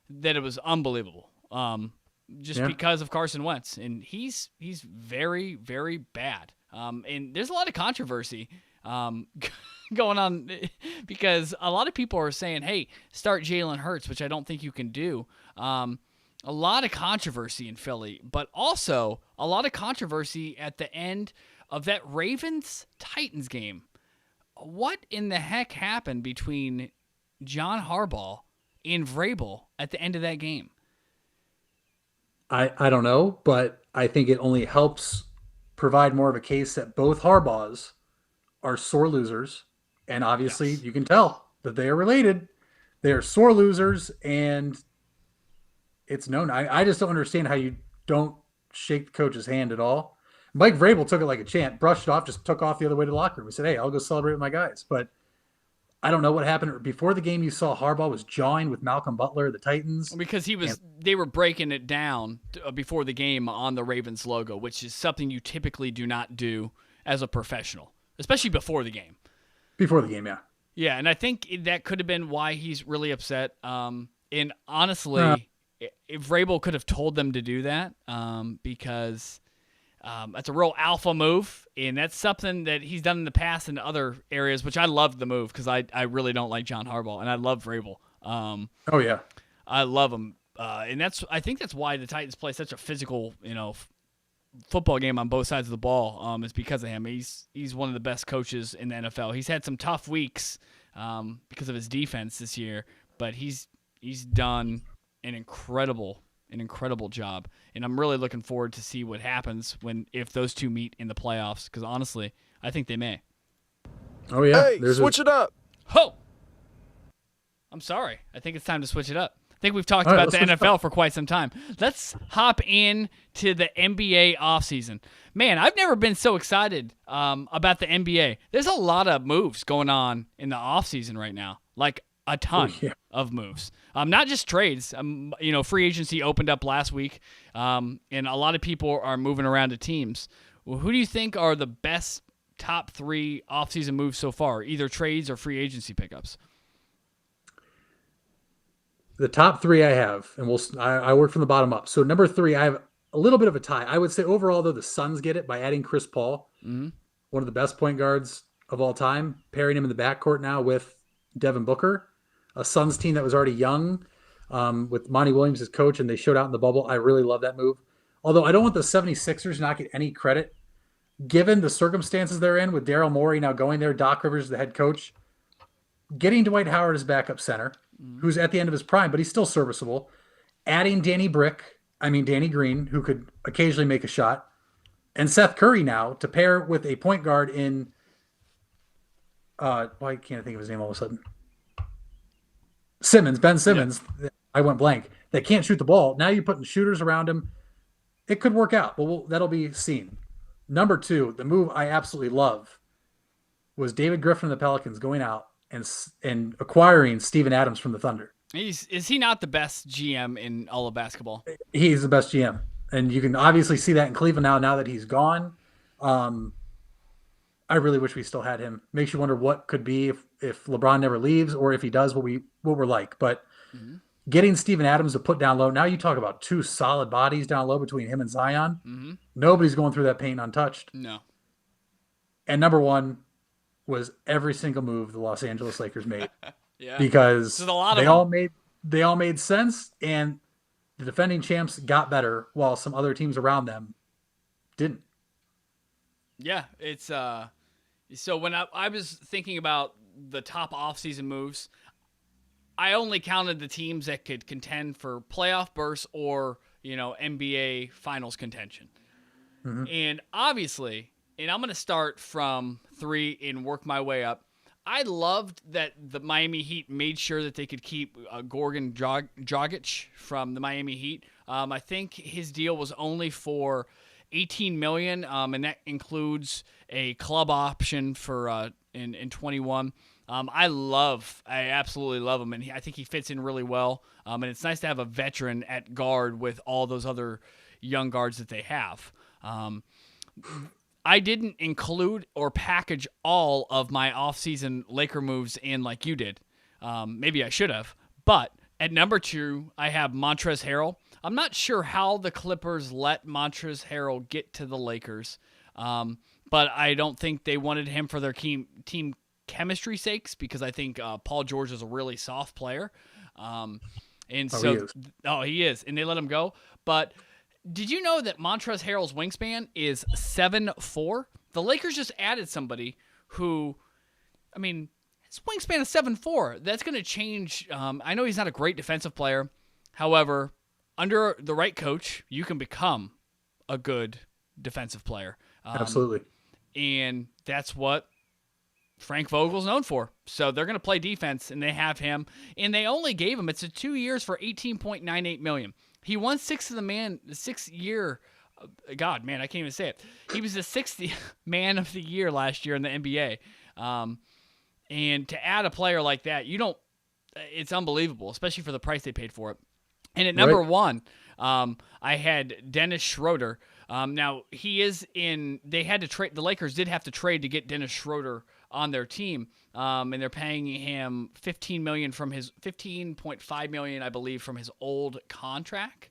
that it was unbelievable. Because of Carson Wentz, and he's very, very bad. And there's a lot of controversy going on because a lot of people are saying, hey, start Jalen Hurts, which I don't think you can do. A lot of controversy in Philly, but also a lot of controversy at the end of that Ravens-Titans game. What in the heck happened between John Harbaugh and Vrabel at the end of that game? I don't know, but I think it only helps provide more of a case that both Harbaughs are sore losers. And obviously you can tell that they are related. They are sore losers, and it's known. I just don't understand how you don't shake the coach's hand at all. Mike Vrabel took it like a champ, brushed it off, just took off the other way to the locker room. He said, hey, I'll go celebrate with my guys. But I don't know what happened. Before the game, you saw Harbaugh was jawing with Malcolm Butler, the Titans. Because they were breaking it down before the game on the Ravens logo, which is something you typically do not do as a professional, especially before the game. Before the game, yeah. Yeah, and I think that could have been why he's really upset. And honestly, if Vrabel could have told them to do that, because that's a real alpha move, and that's something that he's done in the past in other areas, which I loved the move because I really don't like John Harbaugh, and I love Vrabel. Oh, yeah. I love him. And I think that's why the Titans play such a physical, football game on both sides of the ball. Is because of him. He's one of the best coaches in the NFL. He's had some tough weeks because of his defense this year, but he's done an incredible job, and I'm really looking forward to see what happens if those two meet in the playoffs. Because honestly, I think they may. Oh yeah, Hey, switch it up. Ho! I'm sorry. I think it's time to switch it up. I think we've talked All right, about the NFL for quite some time. Let's hop in to the NBA offseason. Man, I've never been so excited about the NBA. There's a lot of moves going on in the offseason right now, like a ton of moves. Not just trades. Free agency opened up last week, and a lot of people are moving around to teams. Well, who do you think are the best top 3 offseason moves so far, either trades or free agency pickups? The top 3 I have, and I work from the bottom up. So number 3, I have a little bit of a tie. I would say overall, though, the Suns get it by adding Chris Paul, one of the best point guards of all time, pairing him in the backcourt now with Devin Booker, a Suns team that was already young, with Monty Williams as coach, and they showed out in the bubble. I really love that move. Although I don't want the 76ers not get any credit, given the circumstances they're in with Daryl Morey now going there, Doc Rivers the head coach, getting Dwight Howard as backup center, who's at the end of his prime, but he's still serviceable. Adding Danny Green, who could occasionally make a shot, and Seth Curry now to pair with a point guard in. Why can't I think of his name all of a sudden? Ben Simmons. Yeah. I went blank. They can't shoot the ball. Now you're putting shooters around him. It could work out, but that'll be seen. Number 2, the move I absolutely love was David Griffin and the Pelicans going out and acquiring Steven Adams from the Thunder. Is he not the best GM in all of basketball? He's the best GM. And you can obviously see that in Cleveland now that he's gone. I really wish we still had him. Makes you wonder what could be if LeBron never leaves, or if he does, what we're like. But getting Steven Adams to put down low, now you talk about 2 solid bodies down low between him and Zion. Nobody's going through that paint untouched. No. And number 1 was every single move the Los Angeles Lakers made. Yeah. Because they all made sense, and the defending champs got better while some other teams around them didn't. Yeah, it's so when I was thinking about the top offseason moves, I only counted the teams that could contend for playoff berths or, NBA finals contention. And obviously, and I'm going to start from 3 and work my way up. I loved that the Miami Heat made sure that they could keep Gorgon Dragic from the Miami Heat. I think his deal was only for $18 million, and that includes a club option for in 21. I absolutely love him, and I think he fits in really well. And it's nice to have a veteran at guard with all those other young guards that they have. I didn't include or package all of my offseason Laker moves in like you did. Maybe I should have. But at number 2, I have Montrezl Harrell. I'm not sure how the Clippers let Montrezl Harrell get to the Lakers, but I don't think they wanted him for their team chemistry sakes, because I think Paul George is a really soft player. He is. And they let him go. But did you know that Montrezl Harrell's wingspan is 7'4"? The Lakers just added somebody who, his wingspan is 7'4". That's going to change. I know he's not a great defensive player. However, under the right coach, you can become a good defensive player. Absolutely. And that's what Frank Vogel's known for. So they're going to play defense, and they have him. And they only gave him, it's a 2 years for $18.98 million. He won 6th year. God, man, I can't even say it. He was the 6th man of the year last year in the NBA. And to add a player like that, it's unbelievable, especially for the price they paid for it. And at number one, I had Dennis Schroeder. Now the Lakers did have to trade to get Dennis Schroeder on their team. And they're paying him $15.5 million, I believe, from his old contract.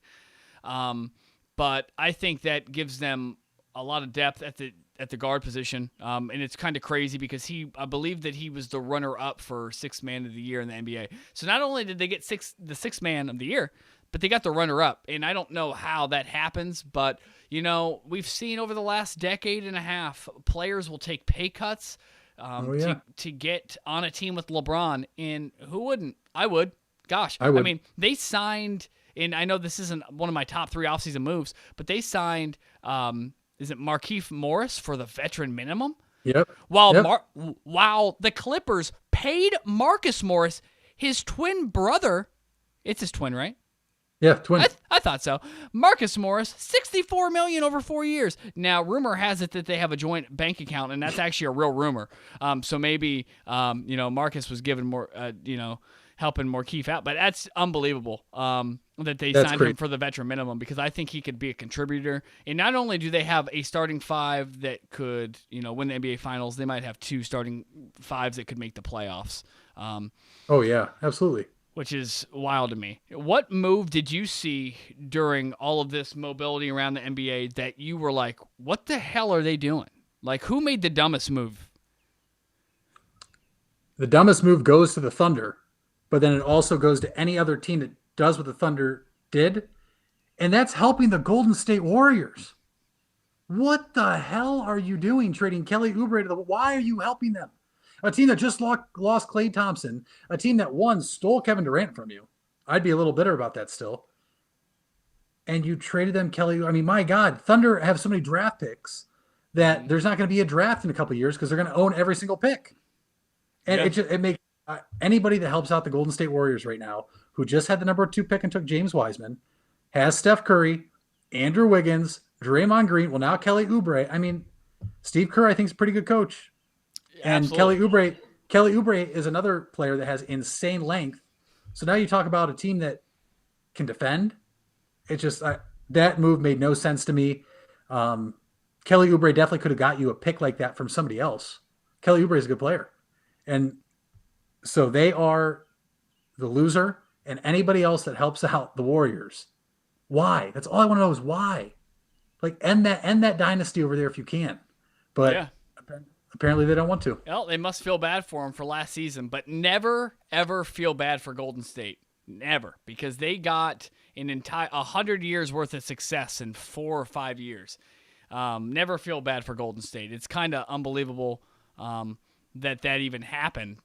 But I think that gives them a lot of depth at the guard position. And it's kind of crazy because I believe that he was the runner-up for Sixth Man of the Year in the NBA. So not only did they get the Sixth Man of the Year, but they got the runner-up. And I don't know how that happens, but, we've seen over the last decade and a half, players will take pay cuts to get on a team with LeBron. And who wouldn't? I would. Gosh. I would. I mean, they signed, and I know this isn't one of my top 3 offseason moves, but they signed is it Markieff Morris for the veteran minimum? Yep. While the Clippers paid Marcus Morris, his twin brother, it's his twin, right? Yeah, twin. I thought so. Marcus Morris, $64 million over 4 years. Now, rumor has it that they have a joint bank account, and that's actually a real rumor. So maybe, Marcus was given more, helping Markieff out. But that's unbelievable that they signed him for the veteran minimum, because I think he could be a contributor. And not only do they have a starting 5 that could, win the NBA Finals, they might have 2 starting 5s that could make the playoffs. Oh, yeah, absolutely. Which is wild to me. What move did you see during all of this mobility around the NBA that you were like, what the hell are they doing? Like, who made the dumbest move? The dumbest move goes to the Thunder, but then it also goes to any other team that does what the Thunder did, and that's helping the Golden State Warriors. What the hell are you doing trading Kelly Oubre to why are you helping them? A team that just lost Klay Thompson, a team that stole Kevin Durant from you. I'd be a little bitter about that still. And you traded them Kelly. I mean, my God, Thunder have so many draft picks that there's not going to be a draft in a couple of years because they're going to own every single pick. And it makes anybody that helps out the Golden State Warriors right now, who just had the number 2 pick and took James Wiseman, has Steph Curry, Andrew Wiggins, Draymond Green, now Kelly Oubre. I mean, Steve Kerr, I think, is a pretty good coach. And Absolutely. Kelly Oubre is another player that has insane length. So now you talk about a team that can defend. It's just that move made no sense to me. Kelly Oubre definitely could have got you a pick like that from somebody else. Kelly Oubre is a good player. And so they are the loser, and anybody else that helps out the Warriors. Why? That's all I want to know is why. Like, end that dynasty over there if you can. But apparently they don't want to. Well, they must feel bad for him for last season, but never, ever feel bad for Golden State. Never. Because they got an entire 100 years worth of success in 4 or 5 years. Never feel bad for Golden State. It's kind of unbelievable that even happened,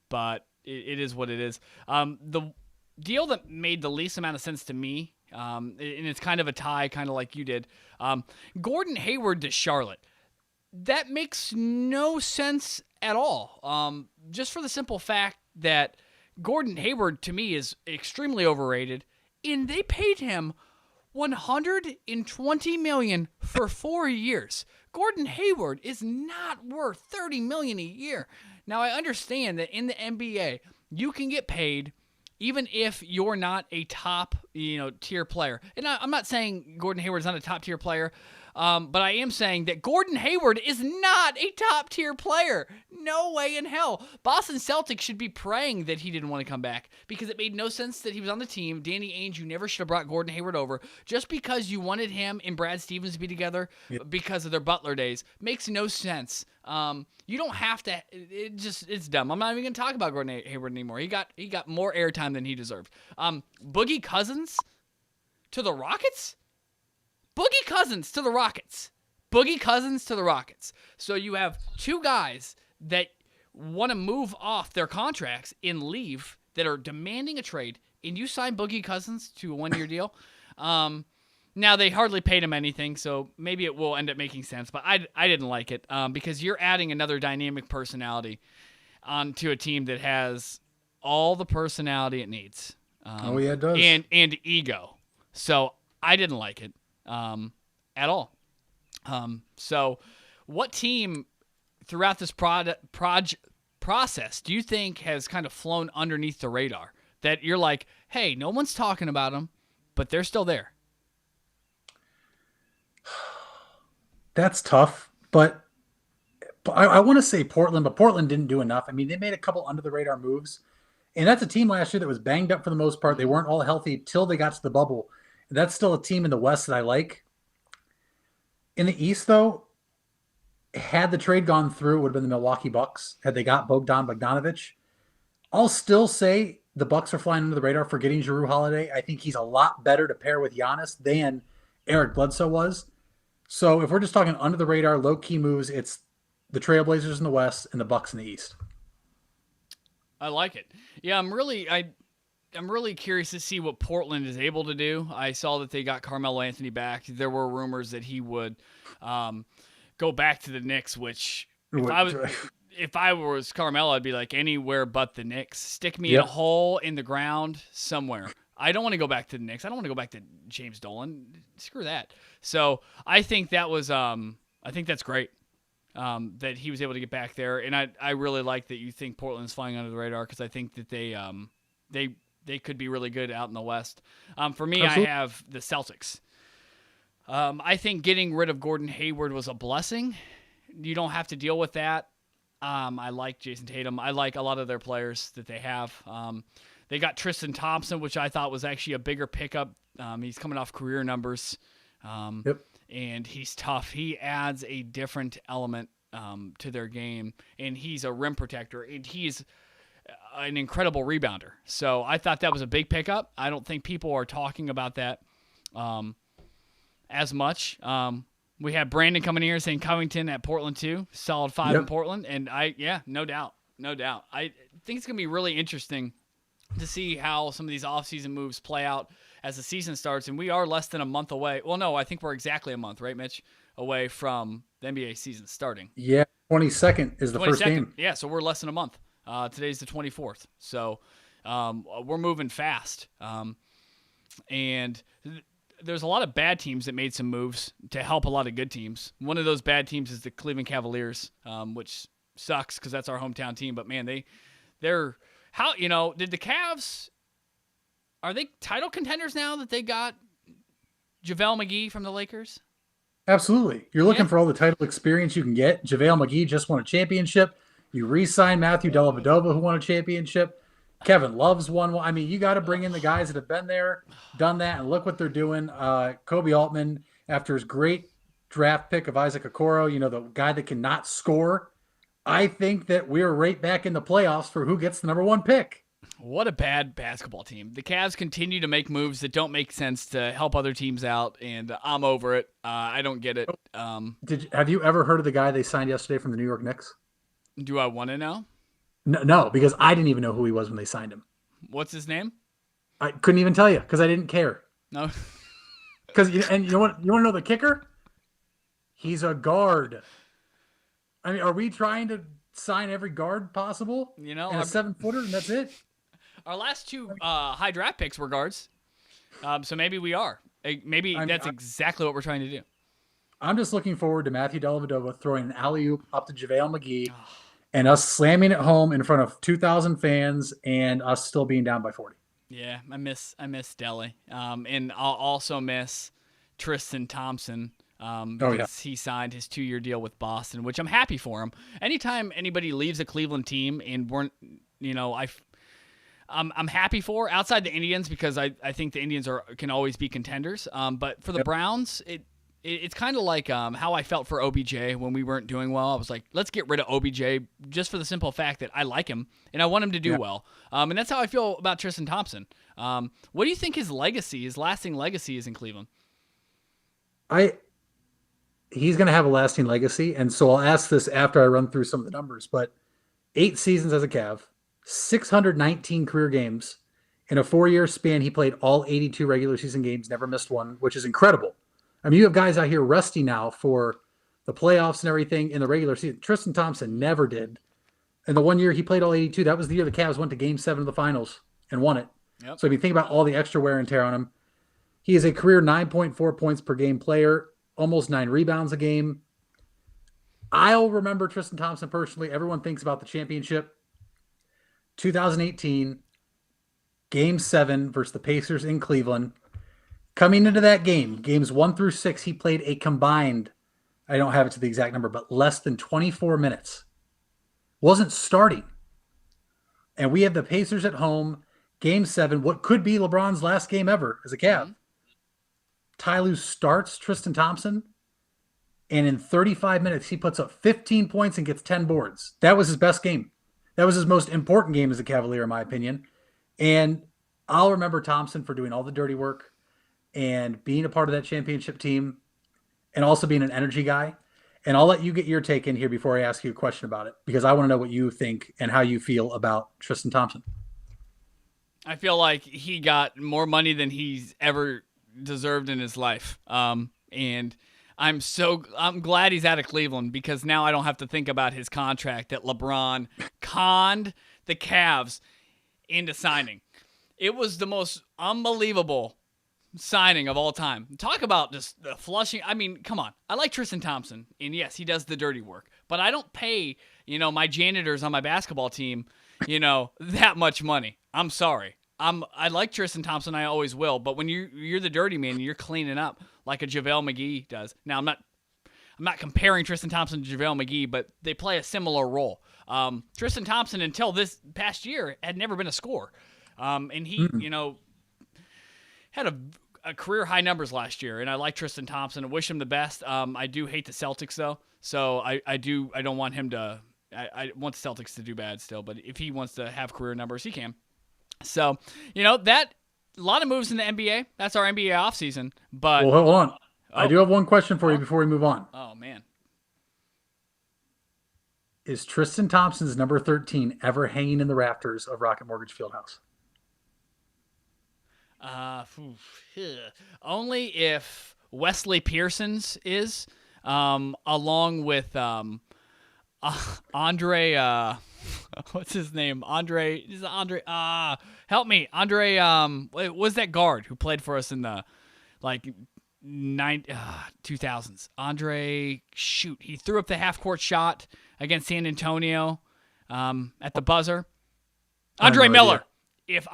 but it is what it is. The deal that made the least amount of sense to me, and it's kind of a tie, kind of like you did, Gordon Hayward to Charlotte. That makes no sense at all. Just for the simple fact that Gordon Hayward, to me, is extremely overrated, and they paid him $120 million for 4 years. Gordon Hayward is not worth $30 million a year. Now, I understand that in the NBA, you can get paid even if you're not a top, tier player. And I'm not saying Gordon Hayward is not a top tier player, but I am saying that Gordon Hayward is not a top tier player. No way in hell. Boston Celtics should be praying that he didn't want to come back, because it made no sense that he was on the team. Danny Ainge, you never should have brought Gordon Hayward over just because you wanted him and Brad Stevens to be together because of their Butler days. Makes no sense. You don't have to. It's dumb. I'm not even going to talk about Gordon Hayward anymore. He got more airtime than he deserved. Boogie Cousins to the Rockets? Boogie Cousins to the Rockets. Boogie Cousins to the Rockets. So you have 2 guys that want to move off their contracts and leave, that are demanding a trade, and you sign Boogie Cousins to a 1-year deal. Now, they hardly paid him anything, so maybe it will end up making sense, but I didn't like it because you're adding another dynamic personality onto a team that has all the personality it needs. It does. And ego. So I didn't like it at all. So what team throughout this process do you think has kind of flown underneath the radar that you're like, hey, no one's talking about them, but they're still there? That's tough, but I want to say Portland, but Portland didn't do enough. I mean, they made a couple under the radar moves, and that's a team last year that was banged up for the most part. They weren't all healthy till they got to the bubble. And that's still a team in the West that I like. In the East, though, had the trade gone through, it would have been the Milwaukee Bucks. Had they got Bogdanovich, I'll still say the Bucks are flying under the radar for getting Jrue Holiday. I think he's a lot better to pair with Giannis than Eric Bledsoe was. So if we're just talking under the radar, low key moves, it's the Trailblazers in the West and the Bucks in the East. I like it. Yeah, I'm really curious to see what Portland is able to do. I saw that they got Carmelo Anthony back. There were rumors that he would go back to the Knicks, which if I was Carmelo, I'd be like, anywhere but the Knicks. Stick me in a hole in the ground somewhere. I don't want to go back to the Knicks. I don't want to go back to James Dolan. Screw that. So I think that was I think that's great. That he was able to get back there, and I really like that you think Portland's flying under the radar, because I think that they could be really good out in the West. For me, Absolutely. I have the Celtics. I think getting rid of Gordon Hayward was a blessing. You don't have to deal with that. I like Jason Tatum. I like a lot of their players that they have. They got Tristan Thompson, which I thought was actually a bigger pickup. He's coming off career numbers. And he's tough. He adds a different element to their game, and he's a rim protector, and he's an incredible rebounder. So I thought that was a big pickup. I don't think people are talking about that as much. We have Brandon coming here saying Covington at Portland too. Solid 5 in Portland, and no doubt. I think it's going to be really interesting to see how some of these offseason moves play out as the season starts, and we are less than a month away. Well, no, I think we're exactly a month, right, Mitch, away from the NBA season starting. Yeah, 22nd is the first game. Yeah, so we're less than a month. Today's the 24th, so we're moving fast. And there's a lot of bad teams that made some moves to help a lot of good teams. One of those bad teams is the Cleveland Cavaliers, which sucks because that's our hometown team. But, man, they're – how, did the Cavs – are they title contenders now that they got JaVale McGee from the Lakers? Absolutely. You're looking for all the title experience you can get. JaVale McGee just won a championship. You re-sign Matthew Dellavedova, who won a championship. Kevin Love's won one. I mean, you got to bring in the guys that have been there, done that, and look what they're doing. Kobe Altman, after his great draft pick of Isaac Okoro, the guy that cannot score, I think that we're right back in the playoffs for who gets the number 1 pick. What a bad basketball team. The Cavs continue to make moves that don't make sense to help other teams out, and I'm over it. I don't get it. Have you ever heard of the guy they signed yesterday from the New York Knicks? Do I want to know? No, because I didn't even know who he was when they signed him. What's his name? I couldn't even tell you because I didn't care. No. Because and you know what? You want to know the kicker? He's a guard. I mean, are we trying to sign every guard possible? And a 7-footer, and that's it. Our last 2 high draft picks were guards, so maybe we are. Maybe that's exactly what we're trying to do. I'm just looking forward to Matthew Dellavedova throwing an alley-oop up to JaVale McGee and us slamming it home in front of 2,000 fans and us still being down by 40. Yeah, I miss Delly, and I'll also miss Tristan Thompson. Because he signed his 2-year deal with Boston, which I'm happy for him. Anytime anybody leaves a Cleveland team and I'm happy for outside the Indians, because I think the Indians can always be contenders. But for the Browns, it's kind of like how I felt for OBJ when we weren't doing well. I was like, let's get rid of OBJ just for the simple fact that I like him and I want him to do well. And that's how I feel about Tristan Thompson. What do you think his lasting legacy is in Cleveland? He's going to have a lasting legacy, and so I'll ask this after I run through some of the numbers, but 8 seasons as a Cav, 619 career games. In a 4-year span, he played all 82 regular season games, never missed one, which is incredible. I mean, you have guys out here rusty now for the playoffs and everything in the regular season. Tristan Thompson never did. And the 1 year he played all 82, that was the year the Cavs went to Game 7 of the finals and won it. Yep. So if you think about all the extra wear and tear on him, he is a career 9.4 points per game player, almost 9 rebounds a game. I'll remember Tristan Thompson personally. Everyone thinks about the championship. 2018, Game 7 versus the Pacers in Cleveland. Coming into that game, games 1 through 6, he played a combined, I don't have it to the exact number, but less than 24 minutes. Wasn't starting. And we have the Pacers at home, Game 7, what could be LeBron's last game ever as a Cav. Mm-hmm. Ty Lue starts Tristan Thompson, and in 35 minutes, he puts up 15 points and gets 10 boards. That was his best game. That was his most important game as a Cavalier, in my opinion. And I'll remember Thompson for doing all the dirty work and being a part of that championship team and also being an energy guy. And I'll let you get your take in here before I ask you a question about it, because I want to know what you think and how you feel about Tristan Thompson. I feel like he got more money than he's ever deserved in his life. And I'm glad he's out of Cleveland, because now I don't have to think about his contract that LeBron conned the Cavs into signing. It was the most unbelievable signing of all time. Talk about just the flushing. I mean, come on. I like Tristan Thompson, and yes, he does the dirty work, but I don't pay, my janitors on my basketball team, that much money. I'm sorry. I like Tristan Thompson. I always will. But when you're the dirty man, and you're cleaning up like a JaVale McGee does. Now, I'm not comparing Tristan Thompson to JaVale McGee, but they play a similar role. Tristan Thompson, until this past year, had never been a scorer. And he, had a career high numbers last year. And I like Tristan Thompson. I wish him the best. I do hate the Celtics, though. So I don't want him to. I want the Celtics to do bad still. But if he wants to have career numbers, he can. So, that a lot of moves in the NBA. That's our NBA offseason. But well, hold on. I do have one question for you before we move on. Oh, man. Is Tristan Thompson's number 13 ever hanging in the rafters of Rocket Mortgage Fieldhouse? Only if Wesley Pearson's is, along with Andre. What's his name? Andre. Help me, Andre. What was that guard who played for us in the 2000s? Andre. Shoot, he threw up the half court shot against San Antonio, at the buzzer. Andre Miller. Idea. If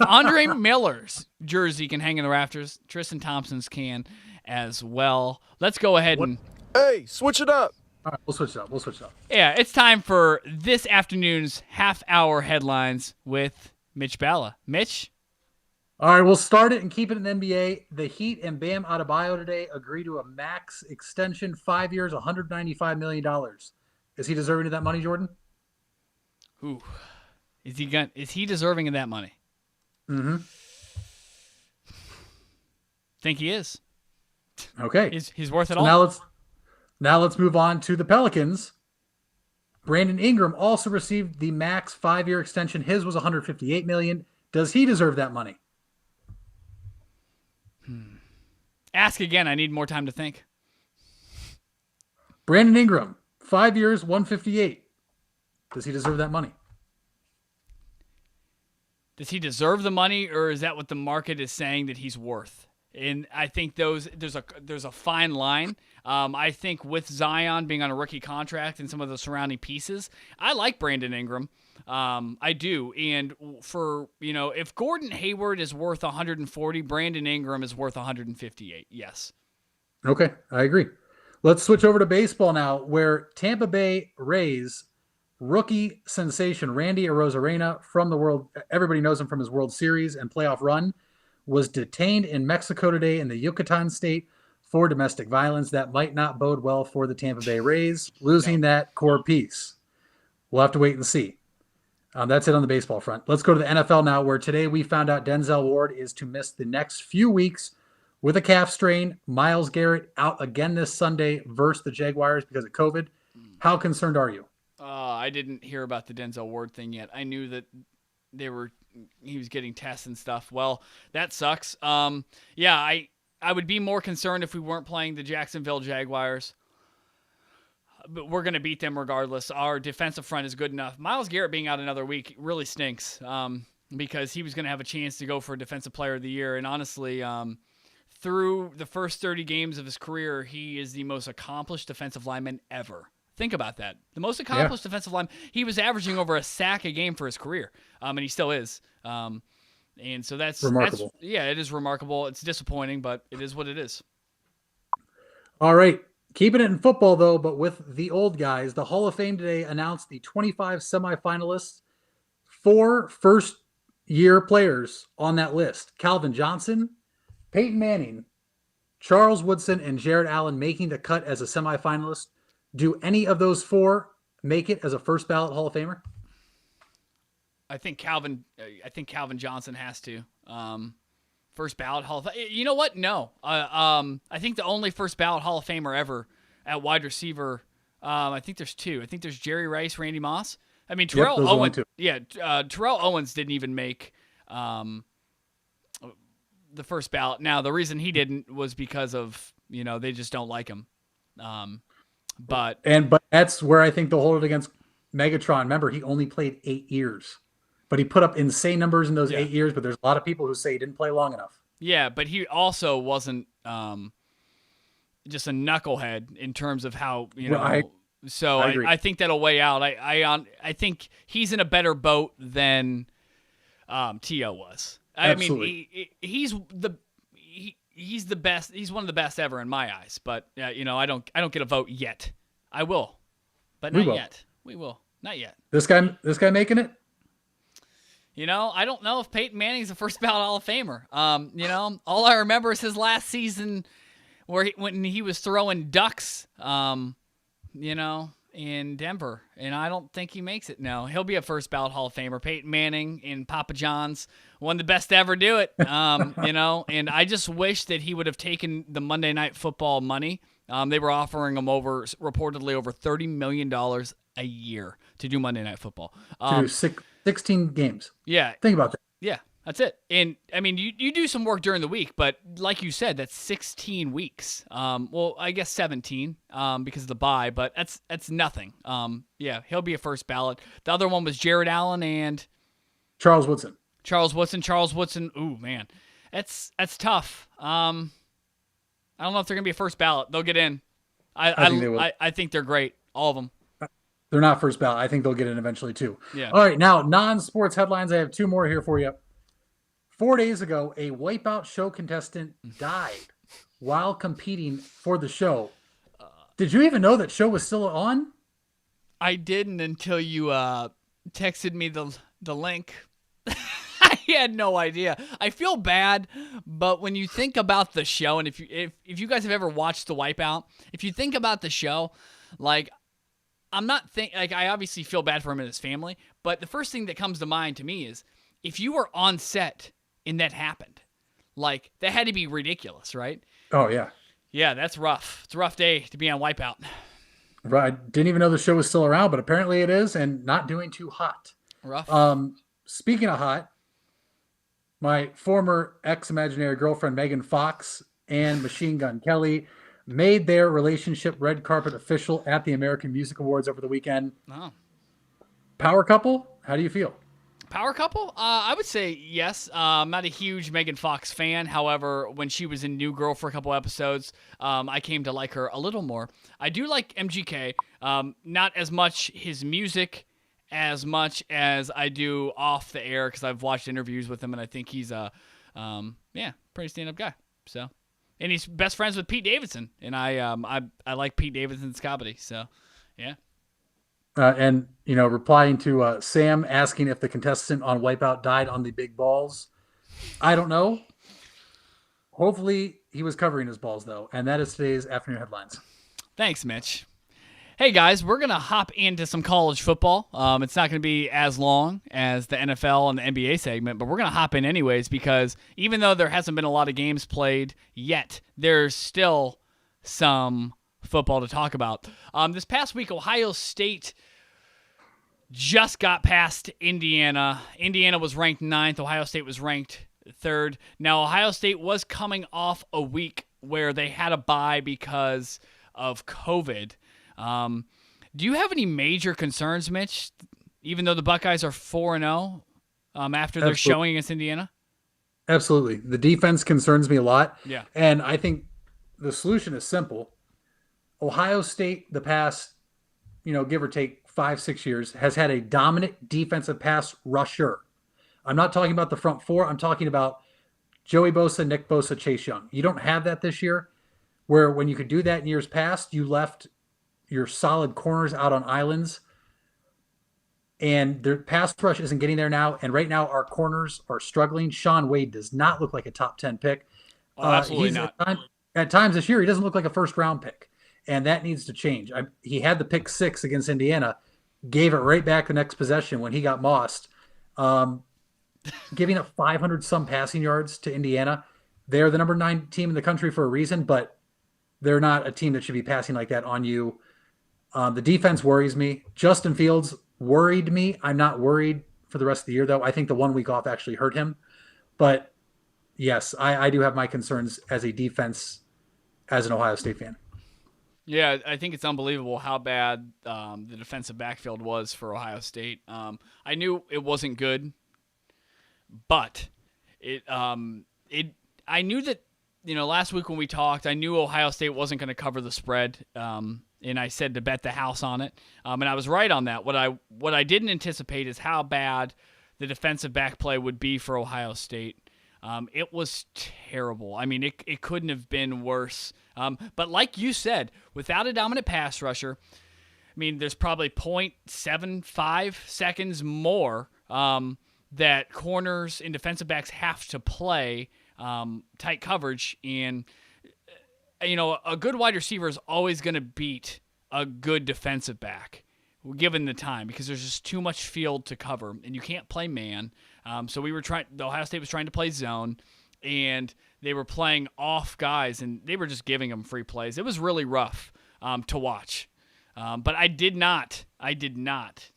Andre Miller's jersey can hang in the rafters, Tristan Thompson's can as well. Let's go ahead and. Hey, switch it up. All right, we'll switch it up. Yeah, it's time for this afternoon's half-hour headlines with Mitch Balla. Mitch? All right, we'll start it and keep it in the NBA. The Heat and Bam Adebayo today agree to a max extension, 5 years, $195 million. Is he deserving of that money, Jordan? Ooh. Is he deserving of that money? Mm-hmm. Think he is. Okay. He's worth it all. Now let's move on to the Pelicans. Brandon Ingram also received the max 5-year extension. His was $158 million. Does he deserve that money? Ask again. I need more time to think. Brandon Ingram, 5 years, $158. Does he deserve that money? Does he deserve the money, or is that what the market is saying that he's worth? And I think there's a fine line. I think with Zion being on a rookie contract and some of the surrounding pieces, I like Brandon Ingram. I do. And for, if Gordon Hayward is worth 140, Brandon Ingram is worth 158. Yes. Okay, I agree. Let's switch over to baseball now, where Tampa Bay Rays rookie sensation Randy Arozarena from the world, everybody knows him from his World Series and playoff run, was detained in Mexico today in the Yucatan state for domestic violence. That might not bode well for the Tampa Bay Rays, losing that core piece. We'll have to wait and see. That's it on the baseball front. Let's go to the NFL now, where today we found out Denzel Ward is to miss the next few weeks with a calf strain. Myles Garrett out again this Sunday versus the Jaguars because of COVID. How concerned are you? I didn't hear about the Denzel Ward thing yet. I knew that he was getting tests and stuff. Well, that sucks. Yeah, I would be more concerned if we weren't playing the Jacksonville Jaguars. But we're going to beat them regardless. Our defensive front is good enough. Myles Garrett being out another week really stinks, because he was going to have a chance to go for Defensive Player of the Year. And honestly, through the first 30 games of his career, he is the most accomplished defensive lineman ever. Think about that. The most accomplished defensive lineman. He was averaging over a sack a game for his career, and he still is. And so that's remarkable. It is remarkable. It's disappointing, but it is what it is. All right. Keeping it in football, though, but with the old guys, the Hall of Fame today announced the 25 semifinalists. 4 first-year players on that list. Calvin Johnson, Peyton Manning, Charles Woodson, and Jared Allen making the cut as a semifinalist. Do any of those 4 make it as a first ballot Hall of Famer? I think Calvin Johnson has to. First ballot Hall of Fame. You know what? No. I think the only first ballot Hall of Famer ever at wide receiver, I think there's 2. I think there's Jerry Rice, Randy Moss. I mean, Terrell Owens. Terrell Owens didn't even make the first ballot. Now, the reason he didn't was because of, they just don't like him. But that's where I think they'll hold it against Megatron. Remember, he only played 8 years, but he put up insane numbers in those 8 years. But there's a lot of people who say he didn't play long enough. Yeah, but he also wasn't just a knucklehead in terms of how I think that'll weigh out. I think he's in a better boat than T.O. was. Absolutely. I mean, he's the best. He's one of the best ever in my eyes. But I don't get a vote yet. I will, but not yet. We will not yet. This guy making it. I don't know if Peyton Manning's a first ballot Hall of Famer. All I remember is his last season when he was throwing ducks. In Denver, and I don't think he makes it. No, he'll be a first ballot Hall of Famer. Peyton Manning in Papa John's, one of the best to ever do it. And I just wish that he would have taken the Monday Night Football money. They were offering him reportedly over $30 million a year to do Monday Night Football. To do 16 games. Yeah. Think about that. Yeah. That's it. And I mean, you do some work during the week, but like you said, that's 16 weeks. Well, I guess 17 because of the bye, but that's nothing. He'll be a first ballot. The other one was Jared Allen and Charles Woodson. Charles Woodson. Ooh, man, that's tough. I don't know if they're gonna be a first ballot. They'll get in. I think they will. I think they're great. All of them. They're not first ballot. I think they'll get in eventually too. Yeah. All right, now non-sports headlines. I have 2 more here for you. 4 days ago, a Wipeout show contestant died while competing for the show. Did you even know that show was still on? I didn't until you texted me the link. I had no idea. I feel bad, but when you think about the show, and if you guys have ever watched the Wipeout, if you think about the show, like I obviously feel bad for him and his family, but the first thing that comes to mind to me is if you were on set and that happened, like that had to be ridiculous, right? Oh yeah. Yeah, that's rough. It's a rough day to be on Wipeout. Right. I didn't even know the show was still around, but apparently it is, and not doing too hot. Rough. Speaking of hot, my former ex-imaginary girlfriend Megan Fox and Machine Gun Kelly made their relationship red carpet official at the American Music Awards over the weekend. Oh. Power couple? How do you feel? Power couple? I would say yes. I'm not a huge Megan Fox fan. However, when she was in New Girl for a couple episodes, I came to like her a little more. I do like MGK. Not as much his music as much as I do off the air because I've watched interviews with him and I think he's a pretty stand-up guy. So, and he's best friends with Pete Davidson, and I like Pete Davidson's comedy. So, yeah. And, replying to Sam asking if the contestant on Wipeout died on the big balls. I don't know. Hopefully he was covering his balls, though. And that is today's afternoon headlines. Thanks, Mitch. Hey, guys, we're going to hop into some college football. It's not going to be as long as the NFL and the NBA segment, but we're going to hop in anyways because even though there hasn't been a lot of games played yet, there's still some football to talk about. This past week, Ohio State just got past Indiana. Indiana was ranked 9th. Ohio State was ranked 3rd. Now, Ohio State was coming off a week where they had a bye because of COVID. Do you have any major concerns, Mitch, even though the Buckeyes are 4-0 after their showing against Indiana? Absolutely. The defense concerns me a lot. Yeah. And I think the solution is simple. Ohio State, the past, give or take 5, 6 years, has had a dominant defensive pass rusher. I'm not talking about the front four. I'm talking about Joey Bosa, Nick Bosa, Chase Young. You don't have that this year, where when you could do that in years past, you left your solid corners out on islands. And their pass rush isn't getting there now. And right now, our corners are struggling. Sean Wade does not look like a top 10 pick. Oh, absolutely not. At times this year, he doesn't look like a first round pick. And that needs to change. He had the pick 6 against Indiana, gave it right back the next possession when he got mossed. Giving up 500 some passing yards to Indiana. They're the number 9 team in the country for a reason, but they're not a team that should be passing like that on you. The defense worries me. Justin Fields worried me. I'm not worried for the rest of the year, though. I think the 1 week off actually hurt him. But yes, I do have my concerns as a defense, as an Ohio State fan. Yeah, I think it's unbelievable how bad the defensive backfield was for Ohio State. I knew it wasn't good, but I knew that, last week when we talked, I knew Ohio State wasn't going to cover the spread. And I said to bet the house on it. And I was right on that. What I didn't anticipate is how bad the defensive back play would be for Ohio State. It was terrible. I mean, it couldn't have been worse. But like you said, without a dominant pass rusher, I mean, there's probably 0.75 seconds more that corners and defensive backs have to play tight coverage. And, a good wide receiver is always going to beat a good defensive back given the time, because there's just too much field to cover and you can't play man. So Ohio State was trying to play zone, and they were playing off guys, and they were just giving them free plays. It was really rough to watch. But I did not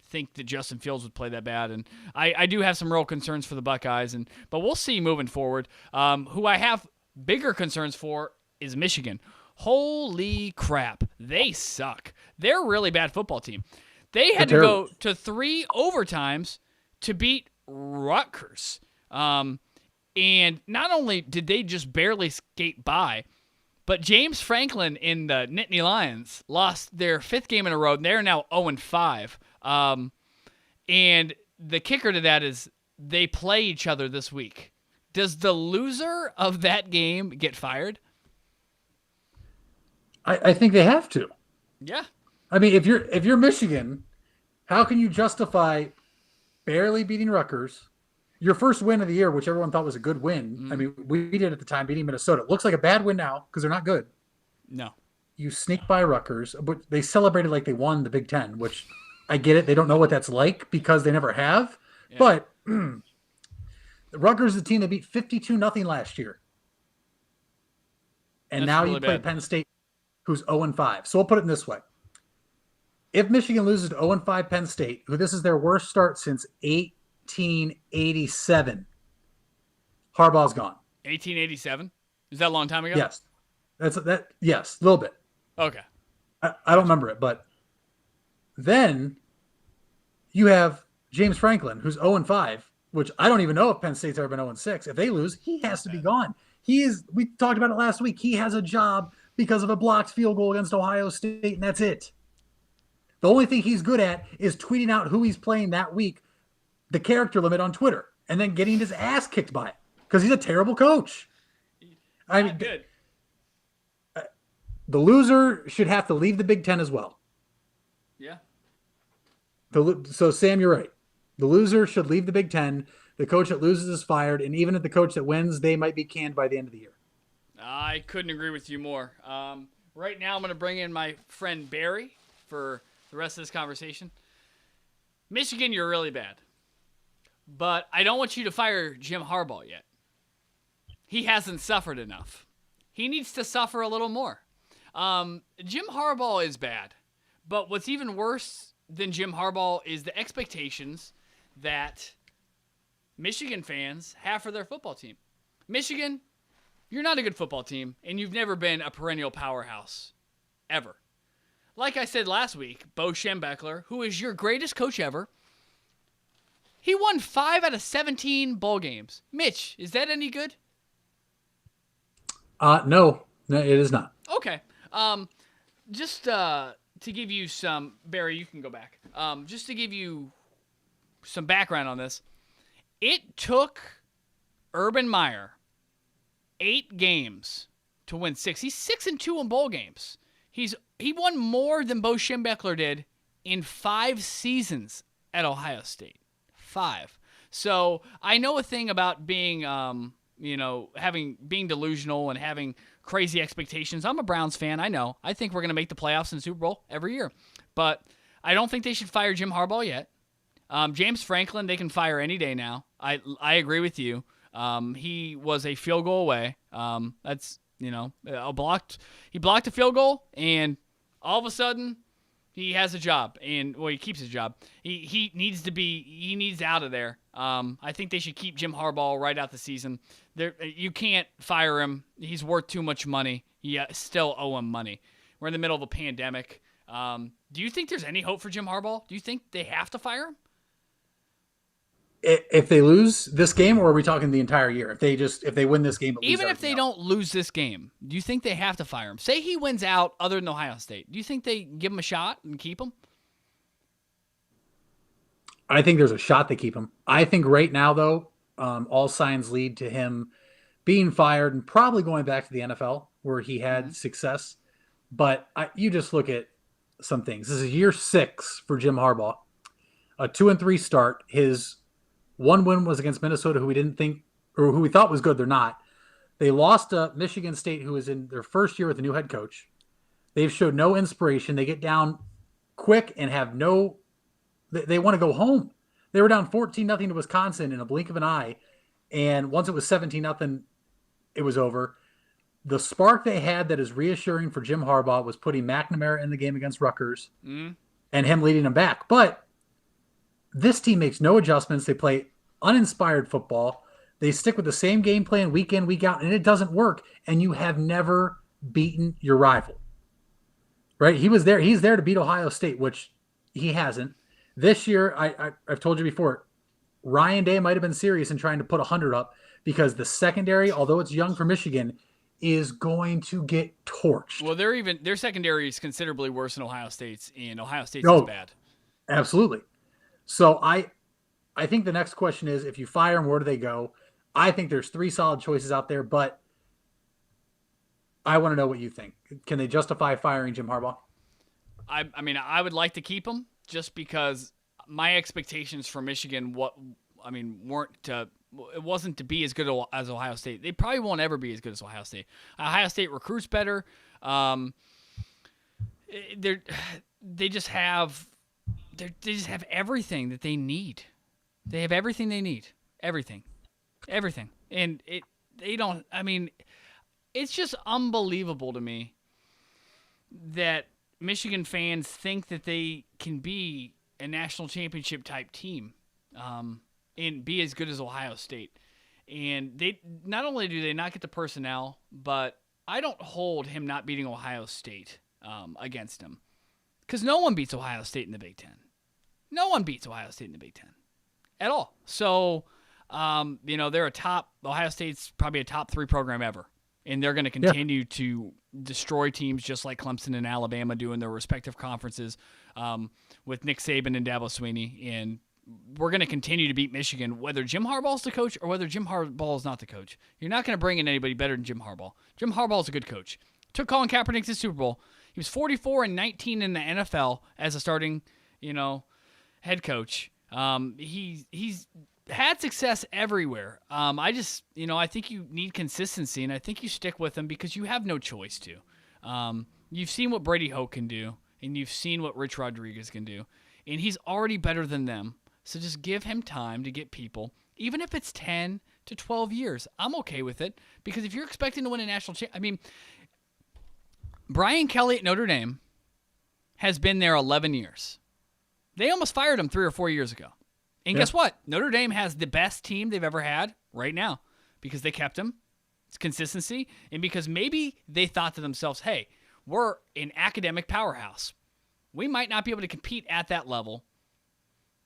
think that Justin Fields would play that bad, and I do have some real concerns for the Buckeyes, but we'll see moving forward. Who I have bigger concerns for is Michigan. Holy crap, they suck. They're a really bad football team. They had to go to 3 overtimes to beat Rutgers. And not only did they just barely skate by, but James Franklin in the Nittany Lions lost their 5th game in a row. They're now 0-5. And the kicker to that is they play each other this week. Does the loser of that game get fired? I think they have to. Yeah. I mean, if you're Michigan, how can you justify barely beating Rutgers, your first win of the year, which everyone thought was a good win? Mm-hmm. I mean, we did at the time, beating Minnesota. It looks like a bad win now because they're not good. No. You sneak by Rutgers, but they celebrated like they won the Big Ten, which I get it. They don't know what that's like because they never have. Yeah. But Rutgers is the team that beat 52-0 last year. And that's now really you play Penn State, who's 0-5. So we'll put it in this way. If Michigan loses to 0-5 Penn State, who this is their worst start since 1887, Harbaugh's gone. 1887? Is that a long time ago? Yes. Yes, a little bit. Okay. I don't remember it, but then you have James Franklin, who's 0-5, which I don't even know if Penn State's ever been 0-6. If they lose, he has to be gone. We talked about it last week. He has a job because of a blocked field goal against Ohio State, and that's it. The only thing he's good at is tweeting out who he's playing that week, the character limit on Twitter, and then getting his ass kicked by it because he's a terrible coach. I mean, good. The loser should have to leave the Big Ten as well. Yeah. So, Sam, you're right. The loser should leave the Big Ten. The coach that loses is fired, and even if the coach that wins, they might be canned by the end of the year. I couldn't agree with you more. Right now, I'm going to bring in my friend Barry for the rest of this conversation. Michigan, you're really bad. But I don't want you to fire Jim Harbaugh yet. He hasn't suffered enough. He needs to suffer a little more. Jim Harbaugh is bad. But what's even worse than Jim Harbaugh is the expectations that Michigan fans have for their football team. Michigan, you're not a good football team, and you've never been a perennial powerhouse, ever. Like I said last week, Bo Schembechler, who is your greatest coach ever, He won 5 out of 17 bowl games. Mitch, is that any good? No, it is not. Okay. Just to give you some, Barry, you can go back. Just to give you some background on this, it took Urban Meyer 8 games to win 6. He's 6-2 in bowl games. He won more than Bo Schembechler did in 5 seasons at Ohio State. 5. So I know a thing about being, being delusional and having crazy expectations. I'm a Browns fan. I know. I think we're going to make the playoffs in the Super Bowl every year. But I don't think they should fire Jim Harbaugh yet. James Franklin, they can fire any day now. I agree with you. He was a field goal away. He blocked a field goal, and all of a sudden, he has a job, and he keeps his job. He needs out of there. I think they should keep Jim Harbaugh right out the season. You can't fire him. He's worth too much money. You still owe him money. We're in the middle of a pandemic. Do you think there's any hope for Jim Harbaugh? Do you think they have to fire him? If they lose this game, or are we talking the entire year? If they win this game, even if they don't lose this game, do you think they have to fire him? Say he wins out other than Ohio State. Do you think they give him a shot and keep him? I think there's a shot they keep him. I think right now, though, all signs lead to him being fired and probably going back to the NFL where he had success. But you just look at some things. This is year 6 for Jim Harbaugh. A 2-3 start. His one win was against Minnesota, who we didn't think, or who we thought was good. They're not. They lost to Michigan State, who was in their first year with a new head coach. They've showed no inspiration. They get down quick and have no. They want to go home. They were down 14-0 to Wisconsin in a blink of an eye, and once it was 17-0, it was over. The spark they had that is reassuring for Jim Harbaugh was putting McNamara in the game against Rutgers and him leading them back. But this team makes no adjustments. They play uninspired football. They stick with the same game plan week in, week out, and it doesn't work. And you have never beaten your rival. Right? He was there. He's there to beat Ohio State, which he hasn't. This year, I've told you before, Ryan Day might have been serious in trying to put 100 up because the secondary, although it's young for Michigan, is going to get torched. Well, their secondary is considerably worse than Ohio State's, and Ohio State's is bad. Absolutely. So I think the next question is, if you fire them, where do they go? I think there's 3 solid choices out there, but I want to know what you think. Can they justify firing Jim Harbaugh? I would like to keep him just because my expectations for Michigan, it wasn't to be as good as Ohio State. They probably won't ever be as good as Ohio State. Ohio State recruits better. They just have everything that they need. They have everything they need. Everything. And it's just unbelievable to me that Michigan fans think that they can be a national championship type team and be as good as Ohio State. And they not only do they not get the personnel, but I don't hold him not beating Ohio State against him. Because no one beats Ohio State in the Big Ten. No one beats Ohio State in the Big Ten at all. So, they're Ohio State's probably a top 3 program ever. And they're going to continue to destroy teams just like Clemson and Alabama do in their respective conferences with Nick Saban and Dabo Swinney. And we're going to continue to beat Michigan, whether Jim Harbaugh's the coach or whether Jim Harbaugh is not the coach. You're not going to bring in anybody better than Jim Harbaugh. Jim Harbaugh's a good coach. Took Colin Kaepernick to the Super Bowl. He was 44-19 in the NFL as a starting, head coach. He's had success everywhere. I think you need consistency, and I think you stick with him because you have no choice to. You've seen what Brady Hoke can do, and you've seen what Rich Rodriguez can do, and he's already better than them. So just give him time to get people, even if it's 10 to 12 years. I'm okay with it because if you're expecting to win a national championship, Brian Kelly at Notre Dame has been there 11 years. They almost fired him 3 or 4 years ago. And guess what? Notre Dame has the best team they've ever had right now because they kept him. It's consistency. And because maybe they thought to themselves, hey, we're an academic powerhouse. We might not be able to compete at that level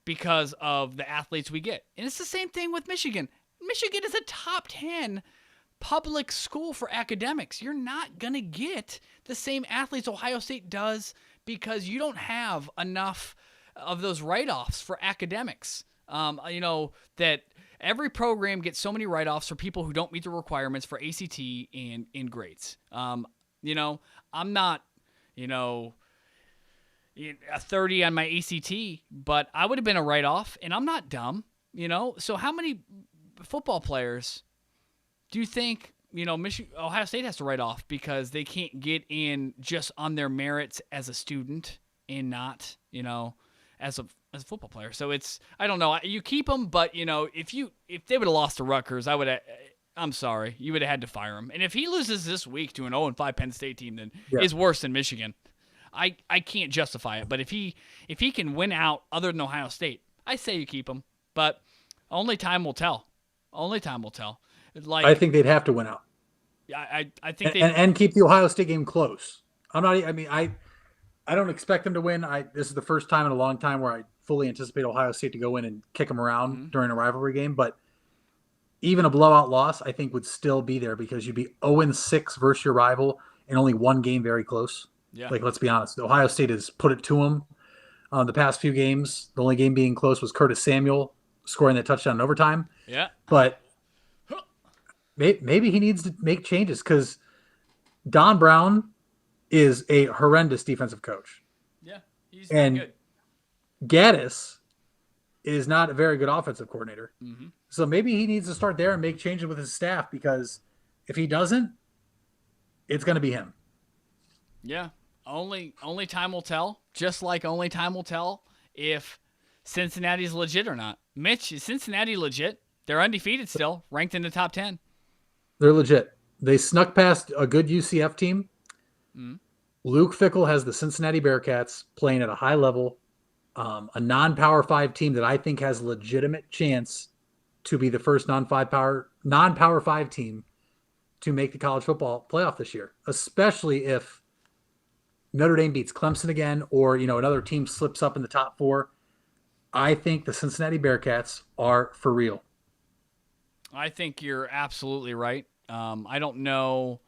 because of the athletes we get. And it's the same thing with Michigan. Michigan is a top 10 public school for academics. You're not going to get the same athletes Ohio State does because you don't have enough of those write-offs for academics. That every program gets so many write-offs for people who don't meet the requirements for ACT and in grades. I'm not, a 30 on my ACT, but I would have been a write-off, and I'm not dumb, So how many football players do you think, Ohio State has to write off because they can't get in just on their merits as a student and not, as a football player? So I don't know. You keep them, but if they would have lost to Rutgers, I'm sorry, you would have had to fire him. And if he loses this week to an 0-5 Penn State team, then is worse than Michigan. I can't justify it. But if he can win out other than Ohio State, I say you keep him. But only time will tell. Only time will tell. I think they'd have to win out. I think and keep the Ohio State game close. I don't expect them to win. This is the first time in a long time where I fully anticipate Ohio State to go in and kick them around during a rivalry game. But even a blowout loss, I think, would still be there because you'd be 0-6 versus your rival and only one game very close. Yeah. Like, let's be honest. Ohio State has put it to them the past few games. The only game being close was Curtis Samuel scoring that touchdown in overtime. Yeah. But maybe he needs to make changes because Don Brown is a horrendous defensive coach. Yeah, he's not good. Gaddis is not a very good offensive coordinator. Mm-hmm. So maybe he needs to start there and make changes with his staff because if he doesn't, it's going to be him. Yeah, only time will tell, just like only time will tell if Cincinnati's legit or not. Mitch, is Cincinnati legit? They're undefeated still, ranked in the top 10. They're legit. They snuck past a good UCF team. Mm-hmm. Luke Fickell has the Cincinnati Bearcats playing at a high level. A non-Power 5 team that I think has a legitimate chance to be the first non-Power 5 team to make the college football playoff this year, especially if Notre Dame beats Clemson again or, another team slips up in the top 4. I think the Cincinnati Bearcats are for real. I think you're absolutely right. I don't know.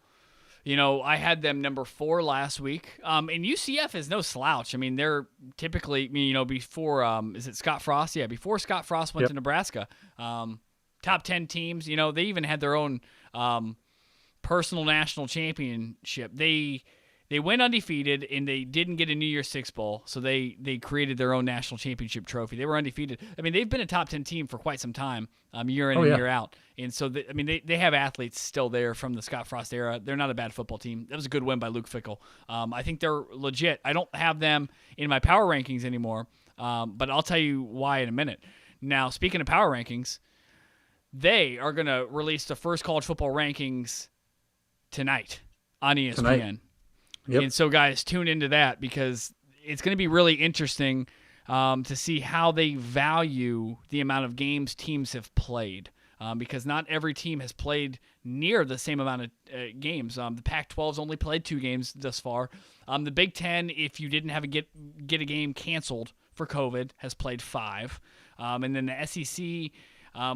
I had them number 4 last week. And UCF is no slouch. I mean, they're typically, before, is it Scott Frost? Yeah, before Scott Frost went to Nebraska. Top 10 teams. They even had their own personal national championship. They went undefeated, and they didn't get a New Year's Six Bowl, so they created their own national championship trophy. They were undefeated. I mean, they've been a top 10 team for quite some time, year in and year out. And so, they have athletes still there from the Scott Frost era. They're not a bad football team. That was a good win by Luke Fickell. I think they're legit. I don't have them in my power rankings anymore, but I'll tell you why in a minute. Now, speaking of power rankings, they are going to release the first college football rankings tonight on ESPN. Yep. And so, guys, tune into that because it's going to be really interesting to see how they value the amount of games teams have played because not every team has played near the same amount of games. The Pac-12's only played 2 games thus far. The Big Ten, if you didn't have get a game canceled for COVID, has played 5. And then the SEC,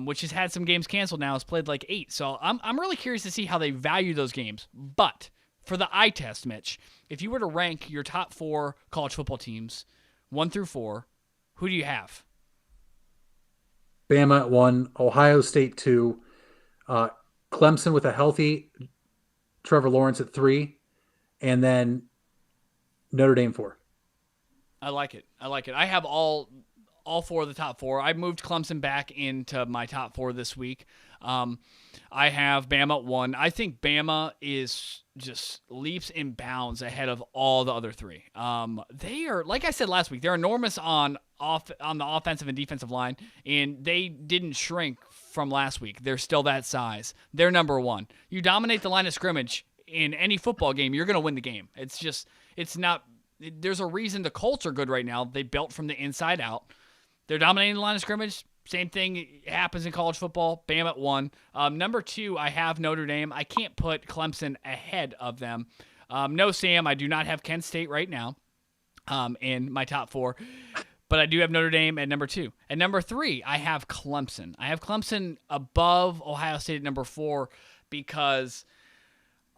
which has had some games canceled now, has played like 8. So I'm really curious to see how they value those games. But for the eye test, Mitch, if you were to rank your top 4 college football teams, 1 through 4, who do you have? Bama at 1, Ohio State 2, Clemson with a healthy Trevor Lawrence at 3, and then Notre Dame 4. I like it. I have all 4 of the top 4. I moved Clemson back into my top 4 this week. I have Bama at 1. I think Bama is just leaps and bounds ahead of all the other 3. They are, like I said last week, they're enormous on the offensive and defensive line, and they didn't shrink from last week. They're still that size. They're number 1. You dominate the line of scrimmage in any football game, you're going to win the game. It's not. There's a reason the Colts are good right now. They built from the inside out. They're dominating the line of scrimmage. Same thing happens in college football. Bam at 1. Number 2, I have Notre Dame. I can't put Clemson ahead of them. No, Sam, I do not have Kent State right now in my top 4. But I do have Notre Dame at number 2. At number 3, I have Clemson. I have Clemson above Ohio State at number 4 because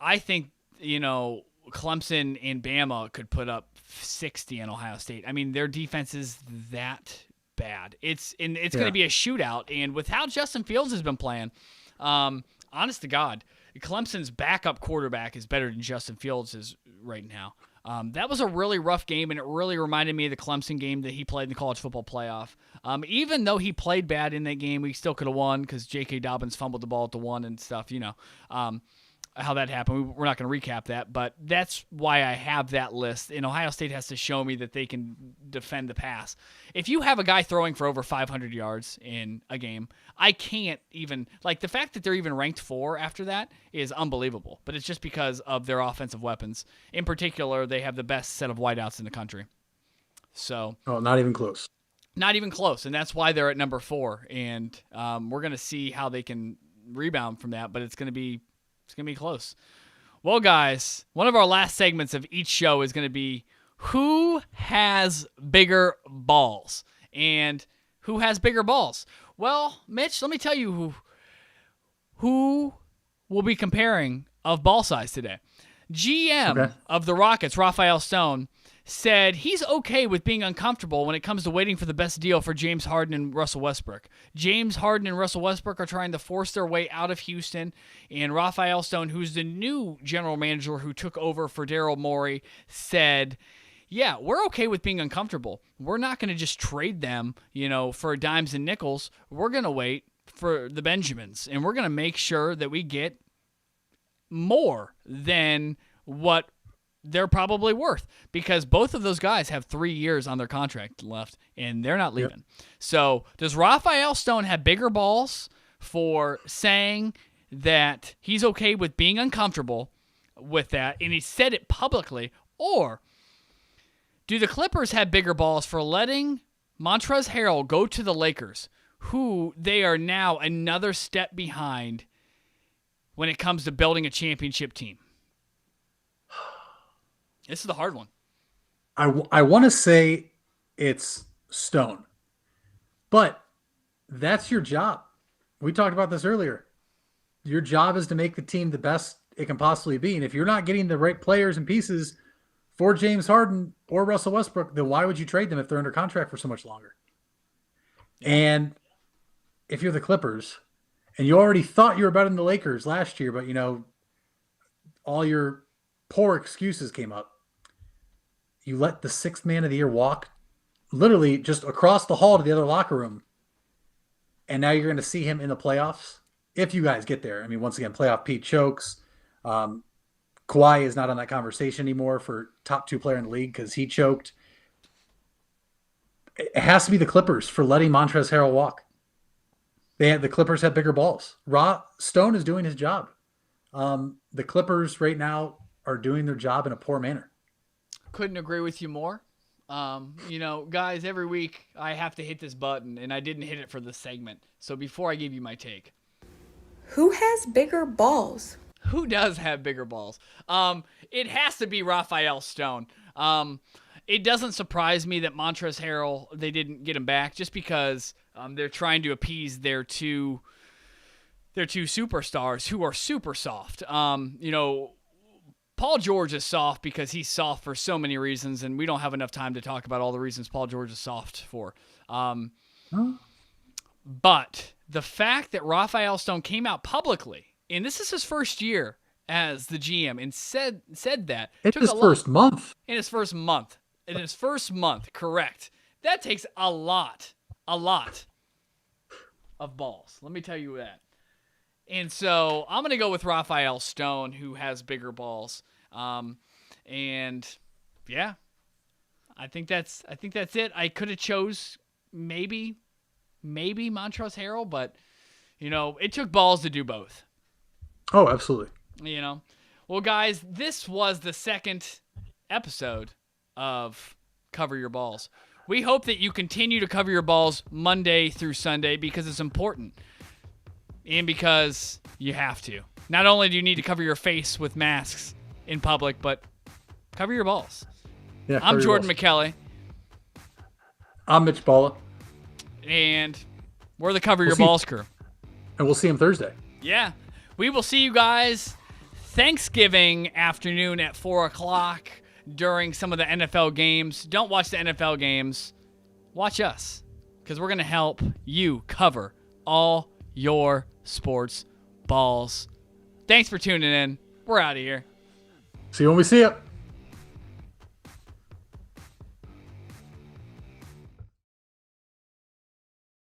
I think, Clemson and Bama could put up 60 in Ohio State. I mean, their defense is that bad. It's going to be a shootout. And with how Justin Fields has been playing, honest to God, Clemson's backup quarterback is better than Justin Fields is right now. That was a really rough game, and it really reminded me of the Clemson game that he played in the college football playoff. Even though he played bad in that game, we still could have won because J.K. Dobbins fumbled the ball at the 1 and stuff, how that happened. We're not going to recap that, but that's why I have that list. And Ohio State has to show me that they can defend the pass. If you have a guy throwing for over 500 yards in a game, I can't even, the fact that they're even ranked 4 after that is unbelievable. But it's just because of their offensive weapons. In particular, they have the best set of wideouts in the country. So. Oh, not even close. Not even close. And that's why they're at number 4. And we're going to see how they can rebound from that, but it's going to be close. Well, guys, one of our last segments of each show is going to be who has bigger balls. And who has bigger balls? Well, Mitch, let me tell you who will be comparing of ball size today. GM of the Rockets, Raphael Stone, said he's okay with being uncomfortable when it comes to waiting for the best deal for James Harden and Russell Westbrook. James Harden and Russell Westbrook are trying to force their way out of Houston, and Raphael Stone, who's the new general manager who took over for Daryl Morey, said, yeah, we're okay with being uncomfortable. We're not going to just trade them, for dimes and nickels. We're going to wait for the Benjamins, and we're going to make sure that we get more than what they're probably worth, because both of those guys have 3 years on their contract left, and they're not leaving. Yep. So does Raphael Stone have bigger balls for saying that he's okay with being uncomfortable with that, and he said it publicly, or do the Clippers have bigger balls for letting Montrezl Harrell go to the Lakers, who they are now another step behind when it comes to building a championship team? This is the hard one. I want to say it's Stone, but that's your job. We talked about this earlier. Your job is to make the team the best it can possibly be. And if you're not getting the right players and pieces for James Harden or Russell Westbrook, then why would you trade them if they're under contract for so much longer? And if you're the Clippers and you already thought you were better than the Lakers last year, but all your poor excuses came up. You let the 6th man of the year walk literally just across the hall to the other locker room. And now you're going to see him in the playoffs. If you guys get there. I mean, once again, playoff Pete chokes. Kawhi is not on that conversation anymore for top 2 player in the league because he choked. It has to be the Clippers for letting Montrezl Harrell walk. The Clippers have bigger balls. Stone is doing his job. The Clippers right now are doing their job in a poor manner. Couldn't agree with you more. Guys, every week I have to hit this button, and I didn't hit it for this segment. So before I give you my take. Who has bigger balls? Who does have bigger balls? It has to be Raphael Stone. It doesn't surprise me that Montrezl Harrell, they didn't get him back just because they're trying to appease their two superstars who are super soft. Paul George is soft because he's soft for so many reasons, and we don't have enough time to talk about all the reasons Paul George is soft for. But the fact that Raphael Stone came out publicly, and this is his first year as the GM, and said that. It's his first month. In his first month. In his first month, correct. That takes a lot of balls. Let me tell you that. And so I'm going to go with Raphael Stone, who has bigger balls. And yeah, I think that's it. I could have chose maybe Montrezl Harrell, but it took balls to do both. Oh, absolutely. Well, guys, this was the second episode of Cover Your Balls. We hope that you continue to cover your balls Monday through Sunday because it's important. And because you have to. Not only do you need to cover your face with masks in public, but cover your balls. Yeah, I'm Jordan McKelley. I'm Mitch Balla. And we're the Cover Your see- Balls crew. And we'll see him Thursday. Yeah. We will see you guys Thanksgiving afternoon at 4 o'clock during some of the NFL games. Don't watch the NFL games. Watch us, because we're going to help you cover all your sports balls. Thanks for tuning in. We're out of here. See you when we see you.